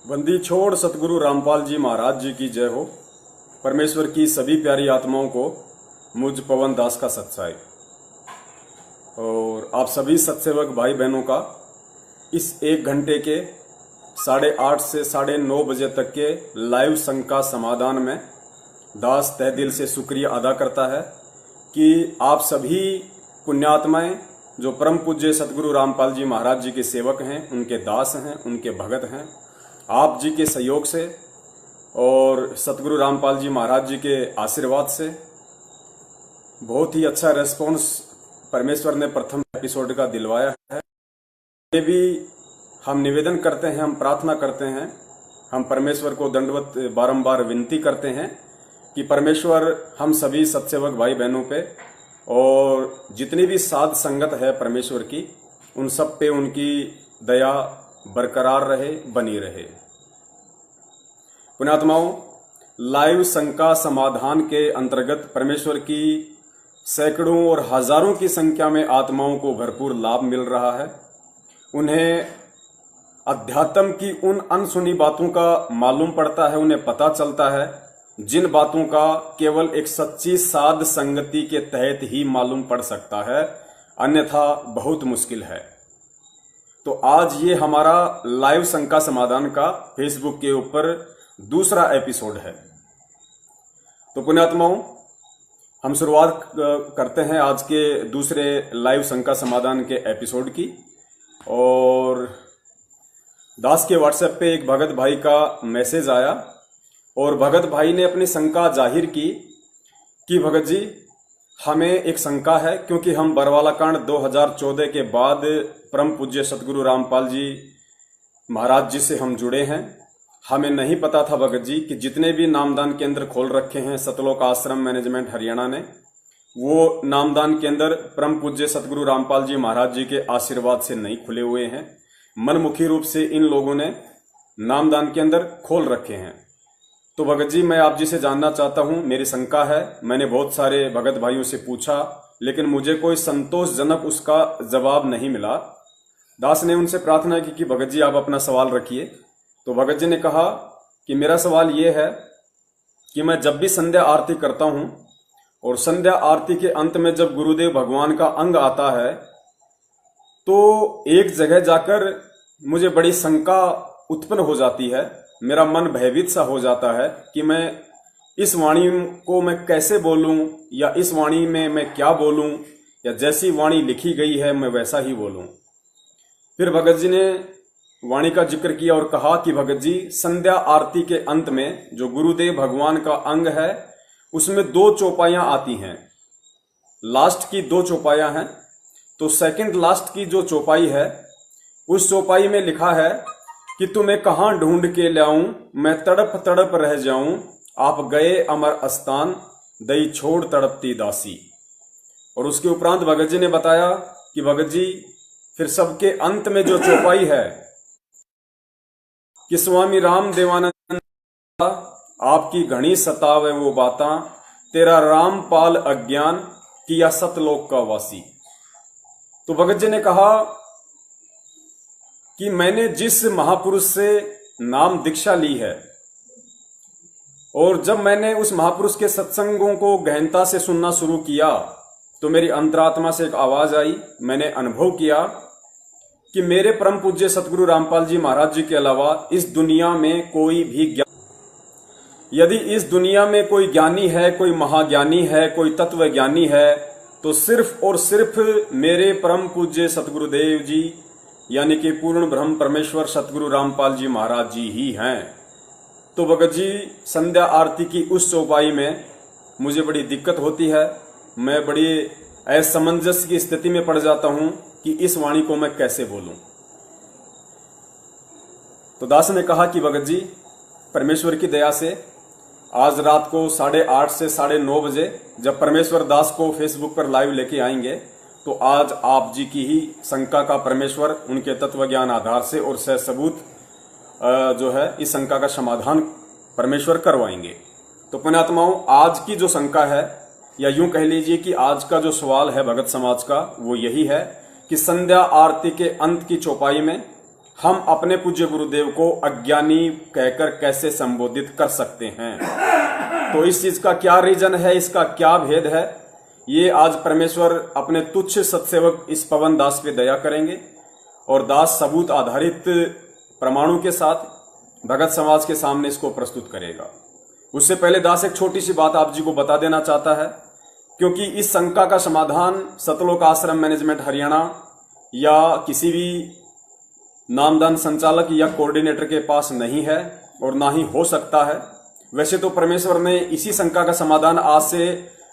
बंदी छोड़ सतगुरु रामपाल जी महाराज जी की जय हो। परमेश्वर की सभी प्यारी आत्माओं को मुझ पवन दास का सत्साई और आप सभी सत्सेवक भाई बहनों का इस 1 घंटे के 8:30 से 9:30 बजे तक के लाइव संघ का समाधान में दास तहे दिल से शुक्रिया अदा करता है कि आप सभी पुण्यात्माएं जो परम पूज्य सतगुरु रामपाल जी महाराज जी के सेवक हैं, उनके दास हैं, उनके भगत हैं, आप जी के सहयोग से और सतगुरु रामपाल जी महाराज जी के आशीर्वाद से बहुत ही अच्छा रेस्पॉन्स परमेश्वर ने प्रथम एपिसोड का दिलवाया है। ये भी हम निवेदन करते हैं, हम प्रार्थना करते हैं, हम परमेश्वर को दंडवत बारंबार विनती करते हैं कि परमेश्वर हम सभी सत्सेवक भाई बहनों पे और जितनी भी साध संगत है परमेश्वर की, उन सब पे उनकी दया बरकरार रहे, बनी रहे। पुण्यात्माओं, लाइव संघ का समाधान के अंतर्गत परमेश्वर की सैकड़ों और हजारों की संख्या में आत्माओं को भरपूर लाभ मिल रहा है। उन्हें अध्यात्म की उन अनसुनी बातों का मालूम पड़ता है, उन्हें पता चलता है जिन बातों का केवल एक सच्ची साध संगति के तहत ही मालूम पड़ सकता है, अन्यथा बहुत मुश्किल है। तो आज ये हमारा लाइव संघ का समाधान का फेसबुक के ऊपर दूसरा एपिसोड है। तो पुण्यात्माओं, हम शुरुआत करते हैं आज के दूसरे लाइव संघ का समाधान के एपिसोड की। और दास के व्हाट्सएप पे एक भगत भाई का मैसेज आया और भगत भाई ने अपनी शंका जाहिर की कि भगत जी, हमें एक शंका है क्योंकि हम बरवाला कांड 2014 के बाद परम पूज्य सतगुरु रामपाल जी महाराज जी से हम जुड़े हैं। हमें नहीं पता था भगत जी कि जितने भी नामदान केंद्र खोल रखे हैं सतलोक आश्रम मैनेजमेंट हरियाणा ने, वो नामदान केंद्र परम पूज्य सतगुरु रामपाल जी महाराज जी के आशीर्वाद से नहीं खुले हुए हैं। मनमुखी रूप से इन लोगों ने नामदान केंद्र खोल रखे हैं। तो भगत जी, मैं आप जी से जानना चाहता हूं, मेरी शंका है। मैंने बहुत सारे भगत भाइयों से पूछा लेकिन मुझे कोई संतोषजनक उसका जवाब नहीं मिला। दास ने उनसे प्रार्थना की कि भगत जी आप अपना सवाल रखिए। तो भगत जी ने कहा कि मेरा सवाल यह है कि मैं जब भी संध्या आरती करता हूं और संध्या आरती के अंत में जब गुरुदेव भगवान का अंग आता है तो एक जगह जाकर मुझे बड़ी शंका उत्पन्न हो जाती है। मेरा मन भयभीत सा हो जाता है कि मैं इस वाणी को मैं कैसे बोलूं या इस वाणी में मैं क्या बोलूं या जैसी वाणी लिखी गई है मैं वैसा ही बोलूं। फिर भगत जी ने वाणी का जिक्र किया और कहा कि भगत जी, संध्या आरती के अंत में जो गुरुदेव भगवान का अंग है उसमें 2 चौपाइयां आती हैं। लास्ट की 2 चौपाइयां हैं। तो सेकंड लास्ट की जो चौपाई है उस चौपाई में लिखा है कि तुम्हें कहां ढूंढ के लाऊं, मैं तड़प तड़प रह जाऊं, आप गए अमर स्थान, दई छोड़ तड़पती दासी। और उसके उपरांत भगत जी ने बताया कि भगत जी, फिर सबके अंत में जो चौपाई है कि स्वामी राम देवानंद आपकी घनी सतावे वो बातां, तेरा रामपाल अज्ञान किया सतलोक का वासी। तो भगत जी ने कहा कि मैंने जिस महापुरुष से नाम दीक्षा ली है और जब मैंने उस महापुरुष के सत्संगों को गहनता से सुनना शुरू किया तो मेरी अंतरात्मा से एक आवाज आई। मैंने अनुभव किया कि मेरे परम पूज्य सतगुरु रामपाल जी महाराज जी के अलावा इस दुनिया में कोई भी यदि इस दुनिया में कोई ज्ञानी है, कोई महाज्ञानी है, कोई तत्व ज्ञानी है तो सिर्फ और सिर्फ मेरे परम पूज्य सतगुरुदेव जी यानी कि पूर्ण ब्रह्म परमेश्वर सतगुरु रामपाल जी महाराज जी ही हैं। तो भगत जी, संध्या आरती की उस चौपाई में मुझे बड़ी दिक्कत होती है। मैं बड़ी असमंजस की स्थिति में पड़ जाता हूं कि इस वाणी को मैं कैसे बोलूं। तो दास ने कहा कि भगत जी, परमेश्वर की दया से आज रात को 8:30 से 9:30 बजे जब परमेश्वर दास को फेसबुक पर लाइव लेके आएंगे तो आज आप जी की ही शंका का परमेश्वर उनके तत्व ज्ञान आधार से और सहसबूत जो है इस शंका का समाधान परमेश्वर करवाएंगे। तो पुण्यात्माओं, आज की जो शंका है या यूं कह लीजिए कि आज का जो सवाल है भगत समाज का वो यही है कि संध्या आरती के अंत की चौपाई में हम अपने पूज्य गुरुदेव को अज्ञानी कहकर कैसे संबोधित कर सकते हैं? तो इस चीज का क्या रीजन है, इसका क्या भेद है, ये आज परमेश्वर अपने तुच्छ सत्सेवक इस पवन दास पे दया करेंगे और दास सबूत आधारित प्रमाणों के साथ भगत समाज के सामने इसको प्रस्तुत करेगा। उससे पहले दास एक छोटी सी बात आप जी को बता देना चाहता है, क्योंकि इस शंका का समाधान सतलोक आश्रम मैनेजमेंट हरियाणा या किसी भी नामदान संचालक या कोऑर्डिनेटर के पास नहीं है और ना ही हो सकता है। वैसे तो परमेश्वर ने इसी शंका का समाधान आज से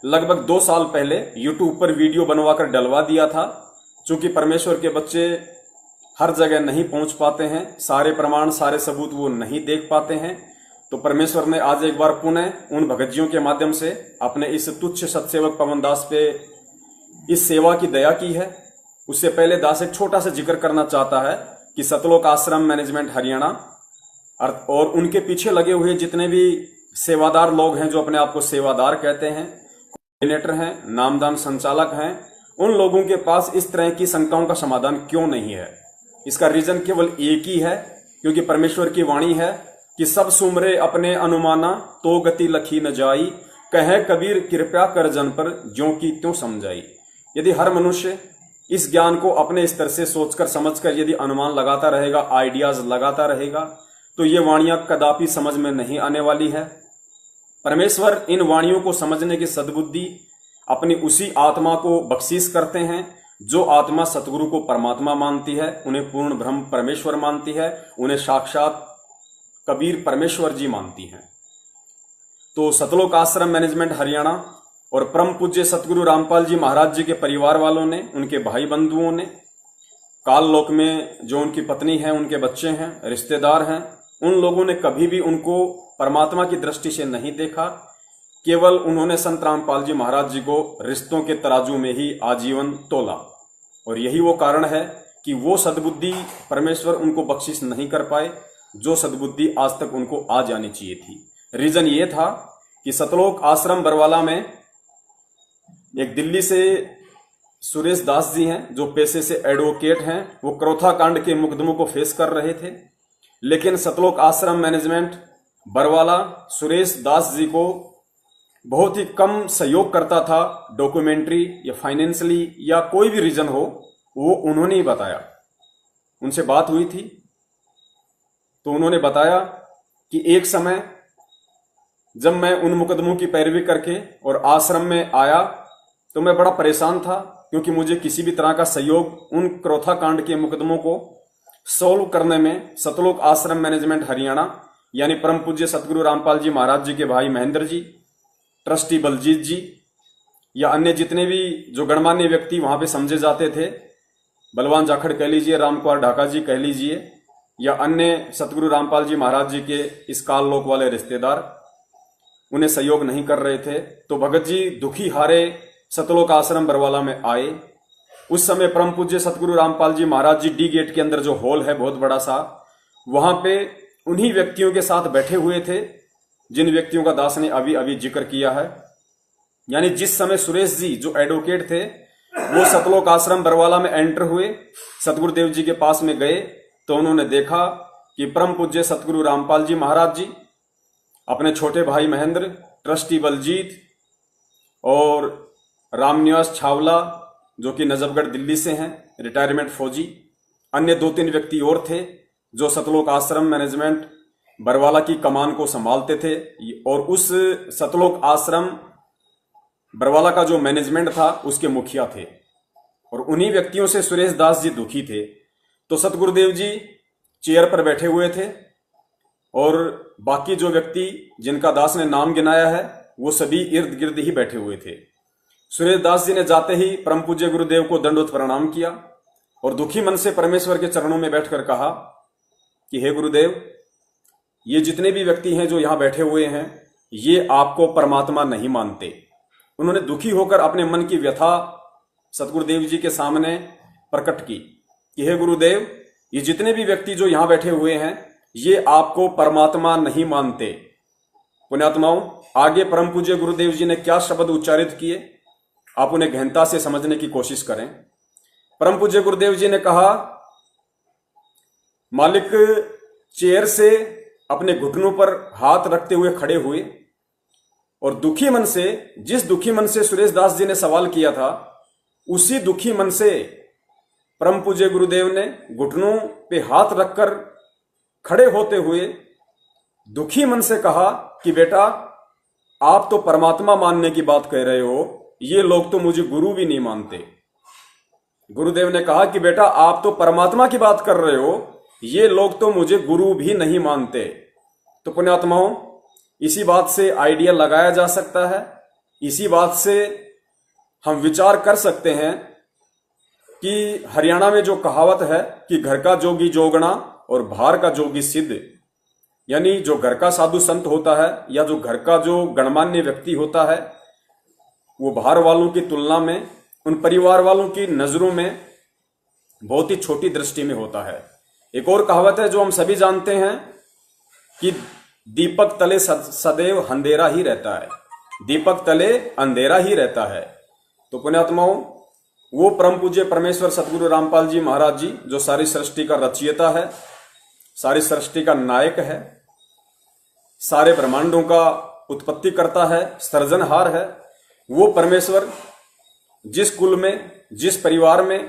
लगभग 2 साल पहले YouTube पर वीडियो बनवाकर डलवा दिया था। चूंकि परमेश्वर के बच्चे हर जगह नहीं पहुंच पाते हैं, सारे प्रमाण सारे सबूत वो नहीं देख पाते हैं, तो परमेश्वर ने आज एक बार पुनः उन भगतजियों के माध्यम से अपने इस तुच्छ सत्सेवक पवन दास पे इस सेवा की दया की है। उससे पहले दास एक छोटा सा जिक्र करना चाहता है कि सतलोक आश्रम मैनेजमेंट हरियाणा और उनके पीछे लगे हुए जितने भी सेवादार लोग हैं, जो अपने आप को सेवादार कहते हैं, कोऑर्डिनेटर हैं, नामदान संचालक हैं, उन लोगों के पास इस तरह की शंकाओं का समाधान क्यों नहीं है? इसका रीजन केवल एक ही है, क्योंकि परमेश्वर की वाणी है कि सब सुमरे अपने अनुमाना तो गति लखी न जाई, कहे कबीर कृपया कर जन पर ज्यों की त्यों समझाई। यदि हर मनुष्य इस ज्ञान को अपने स्तर से सोचकर समझकर यदि अनुमान लगाता रहेगा, आइडियाज लगाता रहेगा, तो ये वाणियां कदापि समझ में नहीं आने वाली है। परमेश्वर इन वाणियों को समझने की सद्बुद्धि अपनी उसी आत्मा को बख्शीश करते हैं जो आत्मा सतगुरु को परमात्मा मानती है, उन्हें पूर्ण ब्रह्म परमेश्वर मानती है, उन्हें साक्षात कबीर परमेश्वर जी मानती हैं। तो सतलोक आश्रम मैनेजमेंट हरियाणा और परम पूज्य सतगुरु रामपाल जी महाराज जी के परिवार वालों ने, उनके भाई बंधुओं ने, काल लोक में जो उनकी पत्नी है, उनके बच्चे हैं, रिश्तेदार हैं, उन लोगों ने कभी भी उनको परमात्मा की दृष्टि से नहीं देखा। केवल उन्होंने संत रामपाल जी महाराज जी को रिश्तों के तराजू में ही आजीवन तोला, और यही वो कारण है कि वो सद्बुद्धि परमेश्वर उनको बख्शिश नहीं कर पाए जो सद्बुद्धि आज तक उनको आ जानी चाहिए थी। रीजन ये था कि सतलोक आश्रम बरवाला में एक दिल्ली से सुरेश दास जी हैं, जो पेशे से एडवोकेट हैं, वो क्रोथा कांड के मुकदमों को फेस कर रहे थे। लेकिन सतलोक आश्रम मैनेजमेंट बरवाला सुरेश दास जी को बहुत ही कम सहयोग करता था, डॉक्यूमेंट्री या फाइनेंशियली या कोई भी रीजन हो, वो उन्होंने ही बताया। उनसे बात हुई थी तो उन्होंने बताया कि एक समय जब मैं उन मुकदमों की पैरवी करके और आश्रम में आया तो मैं बड़ा परेशान था, क्योंकि मुझे किसी भी तरह का सहयोग उन क्रोथा कांड के मुकदमों को सॉल्व करने में सतलोक आश्रम मैनेजमेंट हरियाणा यानी परम पूज्य सतगुरु रामपाल जी महाराज जी के भाई महेंद्र जी, ट्रस्टी बलजीत जी या अन्य जितने भी जो गणमान्य व्यक्ति वहां पे समझे जाते थे, बलवान जाखड़ कह लीजिए, रामकुमार ढाका जी कह लीजिए, या अन्य सतगुरु रामपाल जी महाराज जी के इस काल लोक वाले रिश्तेदार, उन्हें सहयोग नहीं कर रहे थे। तो भगत जी दुखी हारे सतलोक आश्रम बरवाला में आए। उस समय परम पूज्य सतगुरु रामपाल जी महाराज जी डी गेट के अंदर जो हॉल है बहुत बड़ा सा, वहां पे उन्हीं व्यक्तियों के साथ बैठे हुए थे जिन व्यक्तियों का दास ने अभी अभी जिक्र किया है। यानी जिस समय सुरेश जी जो एडवोकेट थे वो सतलोक आश्रम बरवाला में एंटर हुए, सतगुरुदेव जी के पास में गए, तो उन्होंने देखा कि परम पूज्य सतगुरु रामपाल जी महाराज जी अपने छोटे भाई महेंद्र, ट्रस्टी बलजीत और रामनिवास छावला जो कि नजफगढ़ दिल्ली से हैं, रिटायरमेंट फौजी, अन्य 2-3 व्यक्ति और थे जो सतलोक आश्रम मैनेजमेंट बरवाला की कमान को संभालते थे। और उस सतलोक आश्रम बरवाला का जो मैनेजमेंट था उसके मुखिया थे, और उन्हीं व्यक्तियों से सुरेश दास जी दुखी थे। तो सतगुरुदेव जी चेयर पर बैठे हुए थे और बाकी जो व्यक्ति जिनका दास ने नाम गिनाया है वो सभी इर्द गिर्द ही बैठे हुए थे। सुरेश दास जी ने जाते ही परम पूज्य गुरुदेव को दंडवत प्रणाम किया और दुखी मन से परमेश्वर के चरणों में बैठकर कहा कि हे गुरुदेव, ये जितने भी व्यक्ति हैं जो यहां बैठे हुए हैं, ये आपको परमात्मा नहीं मानते। उन्होंने दुखी होकर अपने मन की व्यथा सतगुरुदेव जी के सामने प्रकट की कि हे गुरुदेव, ये जितने भी व्यक्ति जो यहां बैठे हुए हैं ये आपको परमात्मा नहीं मानते। पुण्यात्माओं, आगे परम पूज्य गुरुदेव जी ने क्या शब्द उच्चारित किए, आप उन्हें गहनता से समझने की कोशिश करें। परम पूज्य गुरुदेव जी ने कहा, मालिक चेयर से अपने घुटनों पर हाथ रखते हुए खड़े हुए और दुखी मन से, जिस दुखी मन से सुरेश दास जी ने सवाल किया था, उसी दुखी मन से परम पूज्य गुरुदेव ने घुटनों पे हाथ रखकर खड़े होते हुए दुखी मन से कहा कि बेटा, आप तो परमात्मा मानने की बात कह रहे हो, ये लोग तो मुझे गुरु भी नहीं मानते। गुरुदेव ने कहा कि बेटा, आप तो परमात्मा की बात कर रहे हो, ये लोग तो मुझे गुरु भी नहीं मानते। तो पुण्यात्माओं, इसी बात से आइडिया लगाया जा सकता है, इसी बात से हम विचार कर सकते हैं कि हरियाणा में जो कहावत है कि घर का जोगी जोगना और बाहर का जोगी सिद्ध, यानी जो घर का साधु संत होता है या जो घर का जो गणमान्य व्यक्ति होता है, वो बाहर वालों की तुलना में, उन परिवार वालों की नजरों में बहुत ही छोटी दृष्टि में होता है। एक और कहावत है जो हम सभी जानते हैं कि दीपक तले सदैव अंधेरा ही रहता है, दीपक तले अंधेरा ही रहता है। तो पुण्यात्माओं, वो परम पूज्य परमेश्वर सतगुरु रामपाल जी महाराज जी, जो सारी सृष्टि का रचयिता है, सारी सृष्टि का नायक है, सारे ब्रह्मांडों का उत्पत्ति करता है, सृजनहार है, वो परमेश्वर जिस कुल में, जिस परिवार में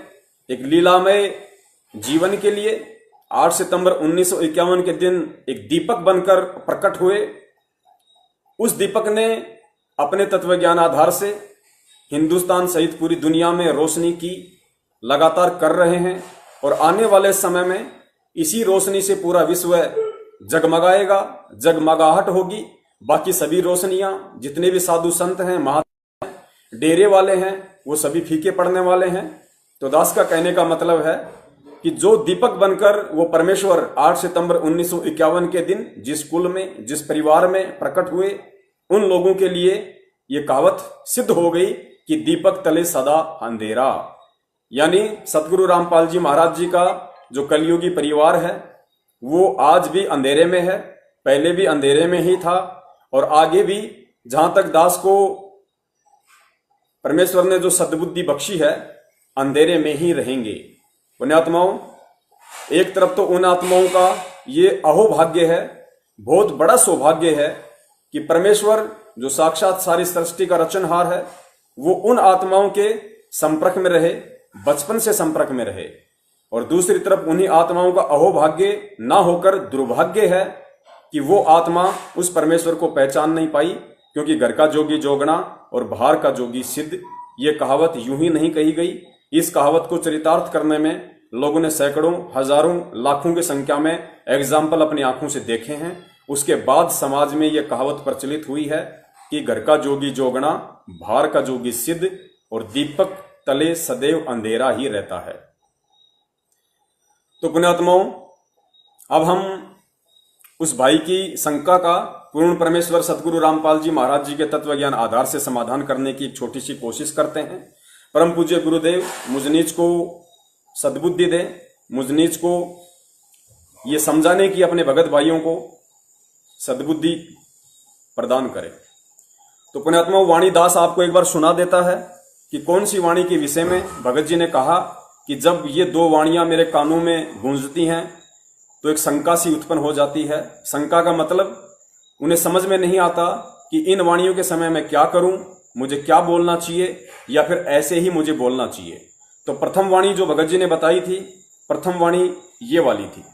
एक लीलामय जीवन के लिए 8 सितंबर 1951 के दिन एक दीपक बनकर प्रकट हुए, उस दीपक ने अपने तत्वज्ञान आधार से हिंदुस्तान सहित पूरी दुनिया में रोशनी की लगातार कर रहे हैं और आने वाले समय में इसी रोशनी से पूरा विश्व जगमगाएगा, जगमगाहट होगी। बाकी सभी रोशनियां, जितने भी साधु संत हैं, महात्मा, डेरे वाले हैं, वो सभी फीके पड़ने वाले हैं। तो दास का कहने का मतलब है कि जो दीपक बनकर वो परमेश्वर 8 सितंबर 1951 के दिन जिस कुल में, जिस परिवार में प्रकट हुए, उन लोगों के लिए ये कहावत सिद्ध हो गई कि दीपक तले सदा अंधेरा। यानी सतगुरु रामपाल जी महाराज जी का जो कलयुगी परिवार है वो आज भी अंधेरे में है, पहले भी अंधेरे में ही था और आगे भी, जहां तक दास को परमेश्वर ने जो सद्बुद्धि बख्शी है, अंधेरे में ही रहेंगे। पुण्यात्माओं, एक तरफ तो उन आत्माओं का ये अहोभाग्य है, बहुत बड़ा सौभाग्य है कि परमेश्वर जो साक्षात सारी सृष्टि का रचनहार है, वो उन आत्माओं के संपर्क में रहे, बचपन से संपर्क में रहे। और दूसरी तरफ उन्हीं आत्माओं का अहोभाग्य ना होकर दुर्भाग्य है कि वो आत्मा उस परमेश्वर को पहचान नहीं पाई, क्योंकि घर का जोगी जोगना और बाहर का जोगी सिद्ध, ये कहावत यूं ही नहीं कही गई। इस कहावत को चरितार्थ करने में लोगों ने सैकड़ों, हजारों, लाखों की संख्या में एग्जाम्पल अपनी आंखों से देखे हैं। उसके बाद समाज में यह कहावत प्रचलित हुई है कि घर का जोगी जोगना, बाहर का जोगी सिद्ध और दीपक तले सदैव अंधेरा ही रहता है। तो पुण्यात्माओं, अब हम उस भाई की शंका का पूर्ण परमेश्वर सतगुरु रामपाल जी महाराज जी के तत्वज्ञान आधार से समाधान करने की एक छोटी सी कोशिश करते हैं। परम पूज्य गुरुदेव मुझ नीच को सद्बुद्धि दे, मुझ नीच को ये समझाने की अपने भगत भाइयों को सद्बुद्धि प्रदान करे। तो पुण्यात्मा, वाणी दास आपको एक बार सुना देता है कि कौन सी वाणी के विषय में भगत जी ने कहा कि जब ये दो वाणियां मेरे कानों में गूंजती हैं तो एक शंका सी उत्पन्न हो जाती है। शंका का मतलब, उन्हें समझ में नहीं आता कि इन वाणियों के समय मैं क्या करूं, मुझे क्या बोलना चाहिए या फिर ऐसे ही मुझे बोलना चाहिए। तो प्रथम वाणी जो भगत जी ने बताई थी, प्रथम वाणी ये वाली थी।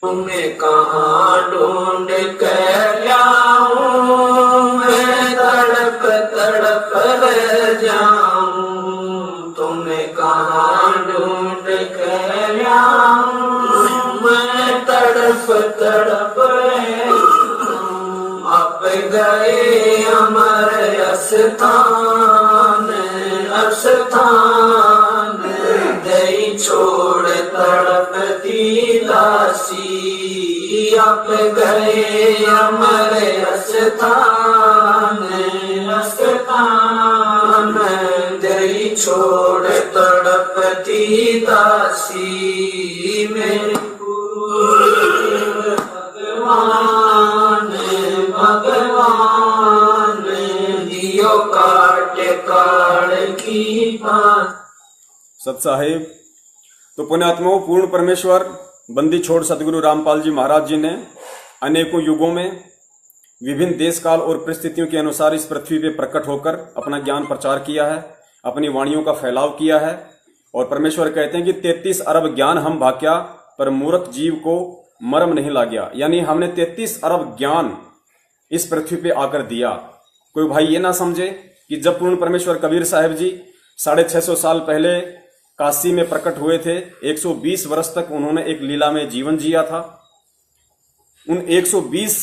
तुम्हें कहाँ ढूंढ कर लाऊं, मैं तड़प तड़प रह जाऊं। तुम्हें कहाँ ढूंढ कर लाऊं, मैं तड़प तड़प रह जाऊं। अब गए अमर अस्थान, अस्थान दई छोड़ तड़पती दासी। अब गए अमर अस्थान, अस्थान दई छोड़ तड़पती दासी। मेरे भगवान, भगवान दियो काट काट की बात। सत साहेब, तो पुण्यात्माओं, पूर्ण परमेश्वर बंदी छोड़ सदगुरु रामपाल जी महाराज जी ने अनेकों युगों में विभिन्न देश काल और परिस्थितियों के अनुसार इस पृथ्वी पे प्रकट होकर अपना ज्ञान प्रचार किया है, अपनी वाणियों का फैलाव किया है। और परमेश्वर कहते हैं कि 33 अरब ज्ञान हम भाग्या, पर मूर्ख जीव को मर्म नहीं लाग्या। यानी हमने 33 अरब ज्ञान इस पृथ्वी पे आकर दिया। कोई भाई ये ना समझे कि जब पूर्ण परमेश्वर कबीर साहब जी 650 साल पहले काशी में प्रकट हुए थे, 120 वर्ष तक उन्होंने एक लीला में जीवन जिया था। उन 120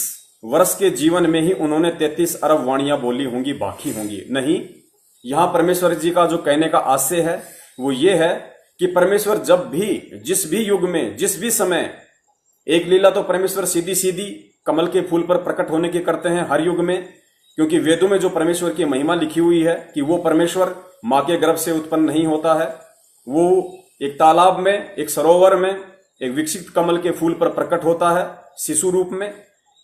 वर्ष के जीवन में ही उन्होंने 33 अरब वाणियां बोली होंगी, बाकी होंगी नहीं। यहां परमेश्वर जी का जो कहने का आशय है वो ये है कि परमेश्वर जब भी, जिस भी युग में, जिस भी समय, एक लीला तो परमेश्वर सीधी सीधी कमल के फूल पर प्रकट होने की करते हैं हर युग में, क्योंकि वेदों में जो परमेश्वर की महिमा लिखी हुई है कि वो परमेश्वर मां के गर्भ से उत्पन्न नहीं होता है, वो एक तालाब में, एक सरोवर में, एक विकसित कमल के फूल पर प्रकट होता है शिशु रूप में।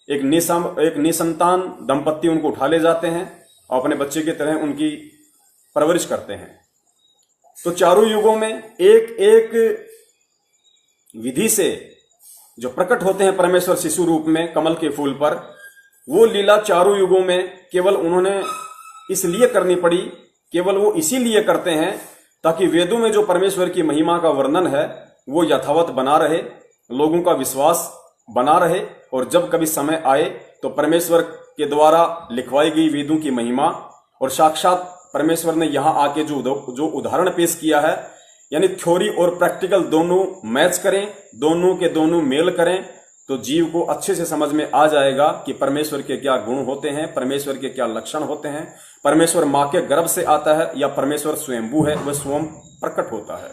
एक निसंतान दंपत्ति उनको उठा ले जाते हैं और अपने बच्चे की तरह उनकी परवरिश करते हैं। तो चारों युगों में एक एक विधि से जो प्रकट होते हैं परमेश्वर शिशु रूप में कमल के फूल पर, वो लीला चारों युगों में केवल उन्होंने इसलिए करनी पड़ी, केवल वो इसीलिए करते हैं ताकि वेदों में जो परमेश्वर की महिमा का वर्णन है वो यथावत बना रहे, लोगों का विश्वास बना रहे, और जब कभी समय आए तो परमेश्वर के द्वारा लिखवाई गई वेदों की महिमा और साक्षात परमेश्वर ने यहां आके जो उदाहरण पेश किया है, यानी थ्योरी और प्रैक्टिकल दोनों मैच करें, दोनों के दोनों मेल करें, तो जीव को अच्छे से समझ में आ जाएगा कि परमेश्वर के क्या गुण होते हैं, परमेश्वर के क्या लक्षण होते हैं, परमेश्वर मां के गर्भ से आता है या परमेश्वर स्वयंभू है, वह स्वयं प्रकट होता है।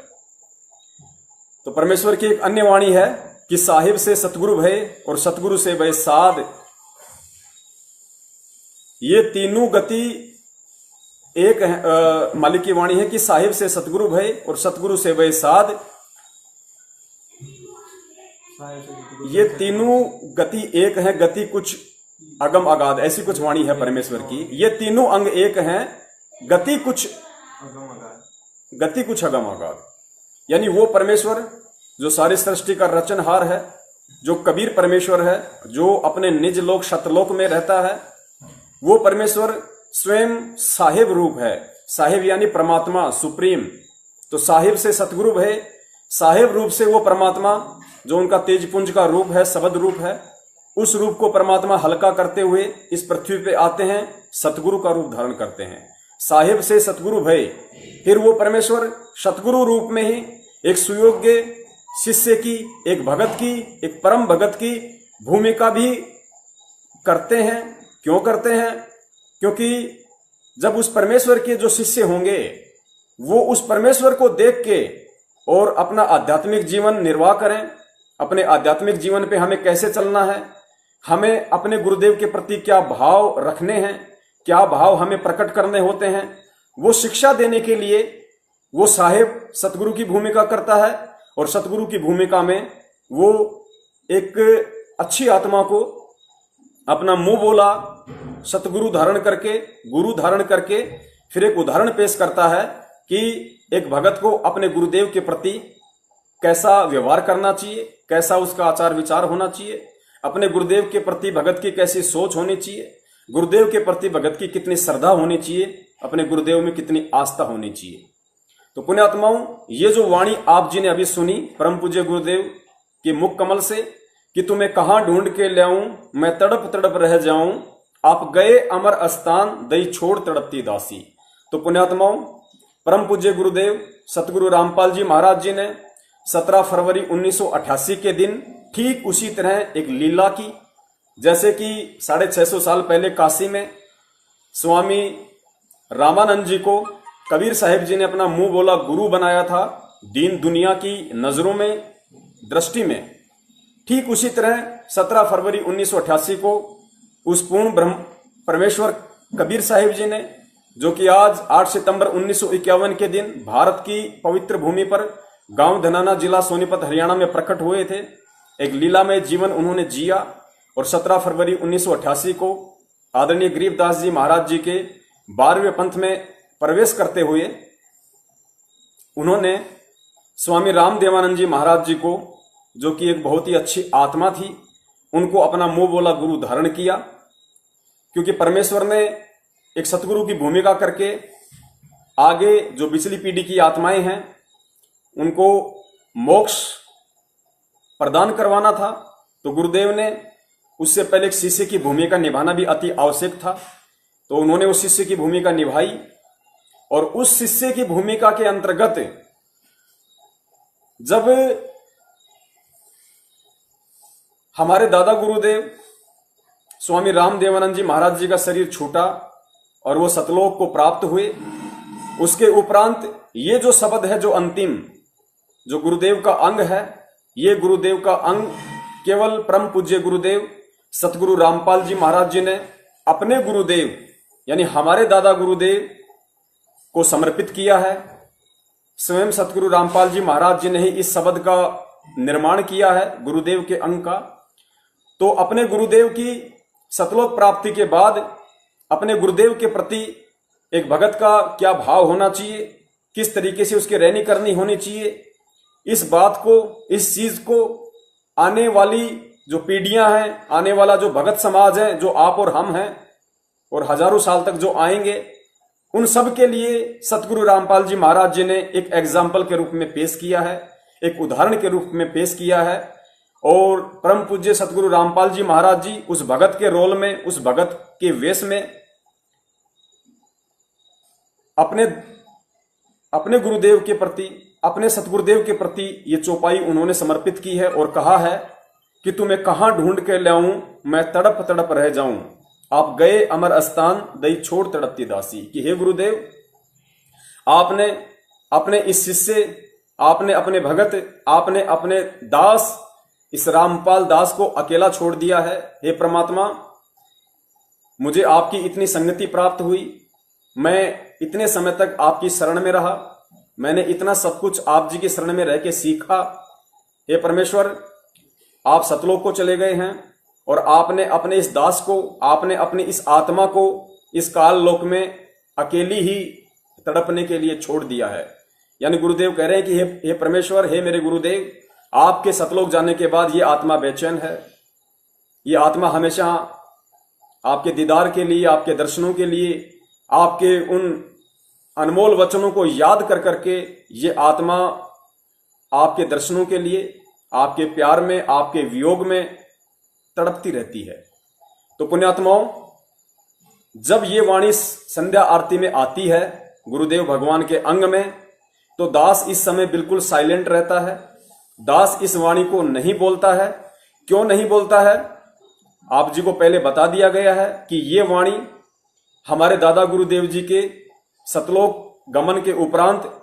तो परमेश्वर की एक अन्य वाणी है कि साहिब से सतगुरु भय और सतगुरु से भय साध, ये तीनों गति एक मालिक की वाणी है कि साहिब से सतगुरु भय और सतगुरु से भय साध, ये तीनों गति एक है, गति कुछ अगम अगाध, ऐसी कुछ वाणी है परमेश्वर की। ये तीनों अंग एक हैं, गति कुछ अगम अगाध। यानी वो परमेश्वर जो सारी सृष्टि का रचनहार है, जो कबीर परमेश्वर है, जो अपने निज लोक शतलोक में रहता है, वो परमेश्वर स्वयं साहिब रूप है। साहिब यानी परमात्मा, सुप्रीम। तो साहिब से सतगुरु है, साहिब रूप से वो परमात्मा जो उनका तेजपुंज का रूप है, शब्द रूप है, उस रूप को परमात्मा हल्का करते हुए इस पृथ्वी पे आते हैं, सतगुरु का रूप धारण करते हैं। साहिब से सतगुरु भय, फिर वो परमेश्वर सतगुरु रूप में ही एक सुयोग्य शिष्य की, एक भगत की, एक परम भगत की भूमिका भी करते हैं। क्यों करते हैं? क्योंकि जब उस परमेश्वर के जो शिष्य होंगे वो उस परमेश्वर को देख के और अपना आध्यात्मिक जीवन निर्वाह करें, अपने आध्यात्मिक जीवन पे हमें कैसे चलना है, हमें अपने गुरुदेव के प्रति क्या भाव रखने हैं, क्या भाव हमें प्रकट करने होते हैं, वो शिक्षा देने के लिए वो साहिब सतगुरु की भूमिका करता है। और सतगुरु की भूमिका में वो एक अच्छी आत्मा को अपना मुंह बोला सतगुरु धारण करके, गुरु धारण करके फिर एक उदाहरण पेश करता है कि एक भगत को अपने गुरुदेव के प्रति कैसा व्यवहार करना चाहिए, कैसा उसका आचार विचार होना चाहिए, अपने गुरुदेव के प्रति भगत की कैसी सोच होनी चाहिए, गुरुदेव के प्रति भगत की कितनी श्रद्धा होनी चाहिए, अपने गुरुदेव में कितनी आस्था होनी चाहिए। तो पुण्यात्माओं, ये जो वाणी आप जी ने अभी सुनी परम पूज्य गुरुदेव के मुख कमल से कि तुम्हें कहां ढूंढ के लाऊं, मैं तड़प तड़प रह जाऊं, आप गए अमर स्थान, दई छोड़ तड़पती दासी। तो पुण्यात्माओं, परम पूज्य गुरुदेव सतगुरु रामपाल जी महाराज जी ने 17 फरवरी 1988 के दिन ठीक उसी तरह एक लीला की, जैसे कि 650 साल पहले काशी में स्वामी रामानंद जी को कबीर साहिब जी ने अपना मुंह बोला गुरु बनाया था दीन दुनिया की नजरों में, दृष्टि में। ठीक उसी तरह 17 फरवरी 1988 को उस पूर्ण ब्रह्म परमेश्वर कबीर साहिब जी ने, जो कि आज 8 सितंबर 1951 के दिन भारत की पवित्र भूमि पर गांव धनाना, जिला सोनीपत, हरियाणा में प्रकट हुए थे, एक लीला में जीवन उन्होंने जिया। और 17 फरवरी 1988 को आदरणीय गरीबदास जी महाराज जी के 12वें पंथ में प्रवेश करते हुए उन्होंने स्वामी रामदेवानंद जी महाराज जी को, जो कि एक बहुत ही अच्छी आत्मा थी, उनको अपना मुंह बोला गुरु धारण किया, क्योंकि परमेश्वर ने एक सतगुरु की भूमिका करके आगे जो पिछली पीढ़ी की आत्माएं हैं उनको मोक्ष प्रदान करवाना था। तो गुरुदेव ने उससे पहले एक शिष्य की भूमिका निभाना भी अति आवश्यक था, तो उन्होंने उस शिष्य की भूमिका निभाई। और उस शिष्य की भूमिका के अंतर्गत जब हमारे दादा गुरुदेव स्वामी रामदेवानंद जी महाराज जी का शरीर छूटा और वो सतलोक को प्राप्त हुए, उसके उपरांत ये जो शब्द है, जो अंतिम, जो गुरुदेव का अंग है, ये गुरुदेव का अंग केवल परम पूज्य गुरुदेव सतगुरु रामपाल जी महाराज जी ने अपने गुरुदेव यानी हमारे दादा गुरुदेव को समर्पित किया है। स्वयं सतगुरु रामपाल जी महाराज जी ने ही इस शब्द का निर्माण किया है, गुरुदेव के अंग का। तो अपने गुरुदेव की सतलोक प्राप्ति के बाद अपने गुरुदेव के प्रति एक भगत का क्या भाव होना चाहिए, किस तरीके से उसकी रहनी करनी होनी चाहिए, इस बात को, इस चीज को आने वाली जो पीढ़ियां हैं, आने वाला जो भगत समाज है, जो आप और हम हैं और हजारों साल तक जो आएंगे, उन सब के लिए सतगुरु रामपाल जी महाराज जी ने एक एग्जाम्पल के रूप में पेश किया है, एक उदाहरण के रूप में पेश किया है। और परम पूज्य सतगुरु रामपाल जी महाराज जी उस भगत के रोल में, उस भगत के वेश में अपने गुरुदेव के प्रति, अपने सतगुरुदेव के प्रति ये चौपाई उन्होंने समर्पित की है और कहा है कि तुम्हें कहां ढूंढ के लाऊं, मैं तड़प तड़प रह जाऊं, आप गए अमर स्थान, दई छोड़ तड़पती दासी। कि हे गुरुदेव, आपने अपने इस शिष्य, आपने अपने भगत, आपने अपने दास, इस रामपाल दास को अकेला छोड़ दिया है। हे परमात्मा, मुझे आपकी इतनी संगति प्राप्त हुई, मैं इतने समय तक आपकी शरण में रहा, मैंने इतना सब कुछ आप जी की शरण में रह के सीखा। हे परमेश्वर, आप सतलोक को चले गए हैं और आपने अपने इस दास को, आपने अपनी इस आत्मा को इस काल लोक में अकेली ही तड़पने के लिए छोड़ दिया है। यानी गुरुदेव कह रहे हैं कि हे परमेश्वर, हे मेरे गुरुदेव, आपके सतलोक जाने के बाद ये आत्मा बेचैन है, ये आत्मा हमेशा आपके दीदार के लिए, आपके दर्शनों के लिए, आपके उन अनमोल वचनों को याद कर करके ये आत्मा आपके दर्शनों के लिए, आपके प्यार में, आपके वियोग में तड़पती रहती है। तो पुण्यात्माओं, जब ये वाणी संध्या आरती में आती है गुरुदेव भगवान के अंग में, तो दास इस समय बिल्कुल साइलेंट रहता है, दास इस वाणी को नहीं बोलता है। क्यों नहीं बोलता है? आप जी को पहले बता दिया गया है कि ये वाणी हमारे दादा गुरुदेव जी के सतलोक गमन के उपरांत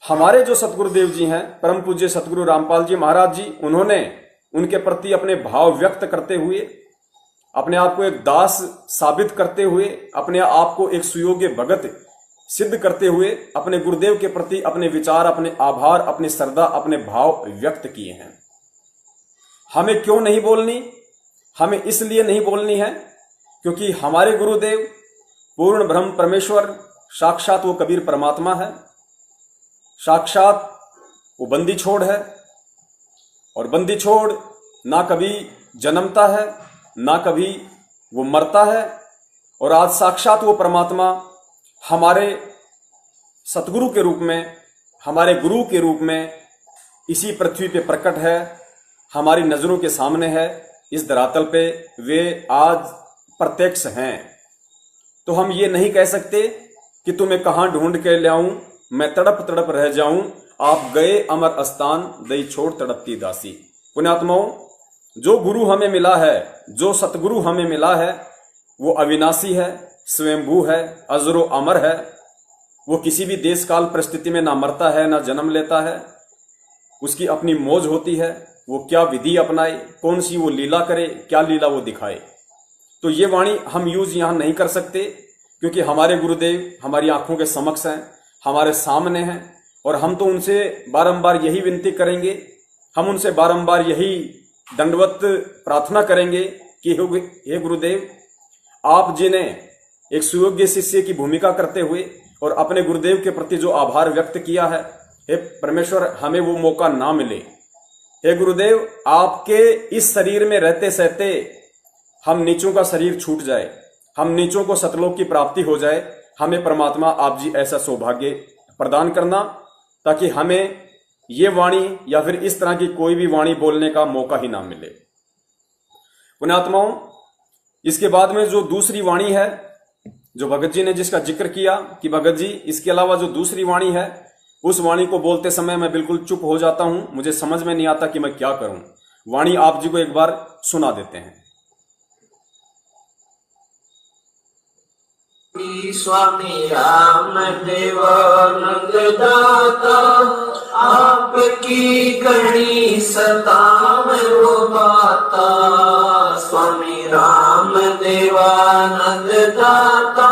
हमारे जो सतगुरुदेव जी हैं, परम पूज्य सतगुरु रामपाल जी महाराज जी, उन्होंने उनके प्रति अपने भाव व्यक्त करते हुए, अपने आप को एक दास साबित करते हुए, अपने आप को एक सुयोग्य भगत सिद्ध करते हुए अपने गुरुदेव के प्रति अपने विचार, अपने आभार, अपनी श्रद्धा, अपने भाव व्यक्त किए हैं। हमें क्यों नहीं बोलनी? हमें इसलिए नहीं बोलनी है क्योंकि हमारे गुरुदेव पूर्ण ब्रह्म परमेश्वर, साक्षात वो कबीर परमात्मा है, साक्षात वो बंदी छोड़ है, और बंदी छोड़ ना कभी जन्मता है, ना कभी वो मरता है। और आज साक्षात वो परमात्मा हमारे सतगुरु के रूप में, हमारे गुरु के रूप में इसी पृथ्वी पे प्रकट है, हमारी नजरों के सामने है, इस धरातल पे वे आज प्रत्यक्ष हैं। तो हम ये नहीं कह सकते कि तुम्हें कहां ढूंढ के लाऊं, मैं तड़प तड़प रह जाऊं, आप गए अमर स्थान, दई छोड़ तड़पती दासी। पुण्यात्माओं, जो गुरु हमें मिला है, जो सतगुरु हमें मिला है, वो अविनाशी है, स्वयंभू है, अजरो अमर है। वो किसी भी देश काल परिस्थिति में ना मरता है, ना जन्म लेता है, उसकी अपनी मौज होती है, वो क्या विधि अपनाए, कौन सी वो लीला करे, क्या लीला वो दिखाए। तो ये वाणी हम यूज यहां नहीं कर सकते क्योंकि हमारे गुरुदेव हमारी आंखों के समक्ष हैं, हमारे सामने हैं, और हम तो उनसे बारंबार यही विनती करेंगे, हम उनसे बारंबार यही दंडवत प्रार्थना करेंगे कि हे गुरुदेव, आप जी ने एक सुयोग्य शिष्य की भूमिका करते हुए और अपने गुरुदेव के प्रति जो आभार व्यक्त किया है, हे परमेश्वर हमें वो मौका ना मिले। हे गुरुदेव, आपके इस शरीर में रहते सहते हम नीचों का शरीर छूट जाए, हम नीचों को सतलोक की प्राप्ति हो जाए, हमें परमात्मा आप जी ऐसा सौभाग्य प्रदान करना ताकि हमें ये वाणी या फिर इस तरह की कोई भी वाणी बोलने का मौका ही ना मिले। पुण्यात्माओं, इसके बाद में जो दूसरी वाणी है, जो भगत जी ने जिसका जिक्र किया कि भगत जी इसके अलावा जो दूसरी वाणी है, उस वाणी को बोलते समय मैं बिल्कुल चुप हो जाता हूं, मुझे समझ में नहीं आता कि मैं क्या करूं। वाणी आप जी को एक बार सुना देते हैं। स्वामी राम देवानंद दाता, आपकी घड़ी सतावे वो बाता। स्वामी राम देवानंद दाता,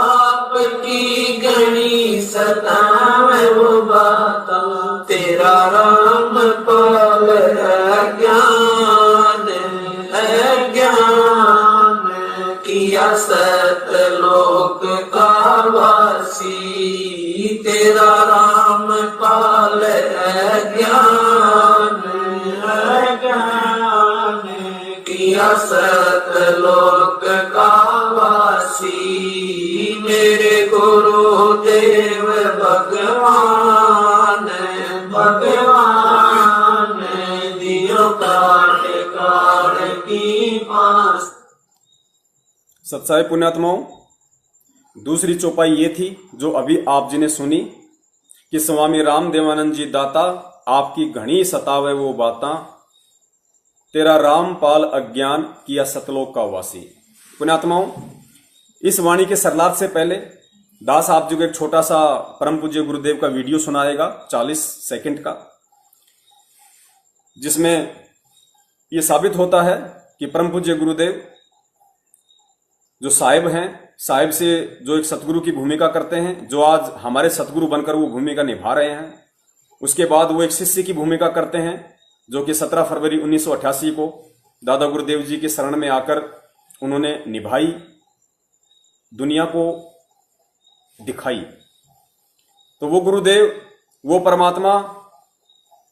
आपकी घड़ी सतावे वो बाता। तेरा राम पाल अज्ञान किया सतलोक का वासी। तेरा राम पाल अज्ञान किया सतलोक का वासी। मेरे गुरुदेव भगवान भगवान दियो काट काट की पास। सत्साई पुण्यात्माओं, दूसरी चौपाई ये थी जो अभी आप जी ने सुनी कि स्वामी राम देवानंद जी दाता, आपकी घनी सतावे वो बाता। तेरा राम पाल अज्ञान किया सतलोक का वासी। पुण्यात्माओं, इस वाणी के सरलार्थ से पहले दास आप जी को एक छोटा सा परम पूज्य गुरुदेव का वीडियो सुनाएगा 40 सेकंड का, जिसमें यह साबित होता है कि परम पूज्य गुरुदेव जो साहिब हैं, साहिब से जो एक सतगुरु की भूमिका करते हैं, जो आज हमारे सतगुरु बनकर वो भूमिका निभा रहे हैं। उसके बाद वो एक शिष्य की भूमिका करते हैं जो कि 17 फरवरी 1988 को दादा गुरुदेव जी के शरण में आकर उन्होंने निभाई, दुनिया को दिखाई। तो वो गुरुदेव, वो परमात्मा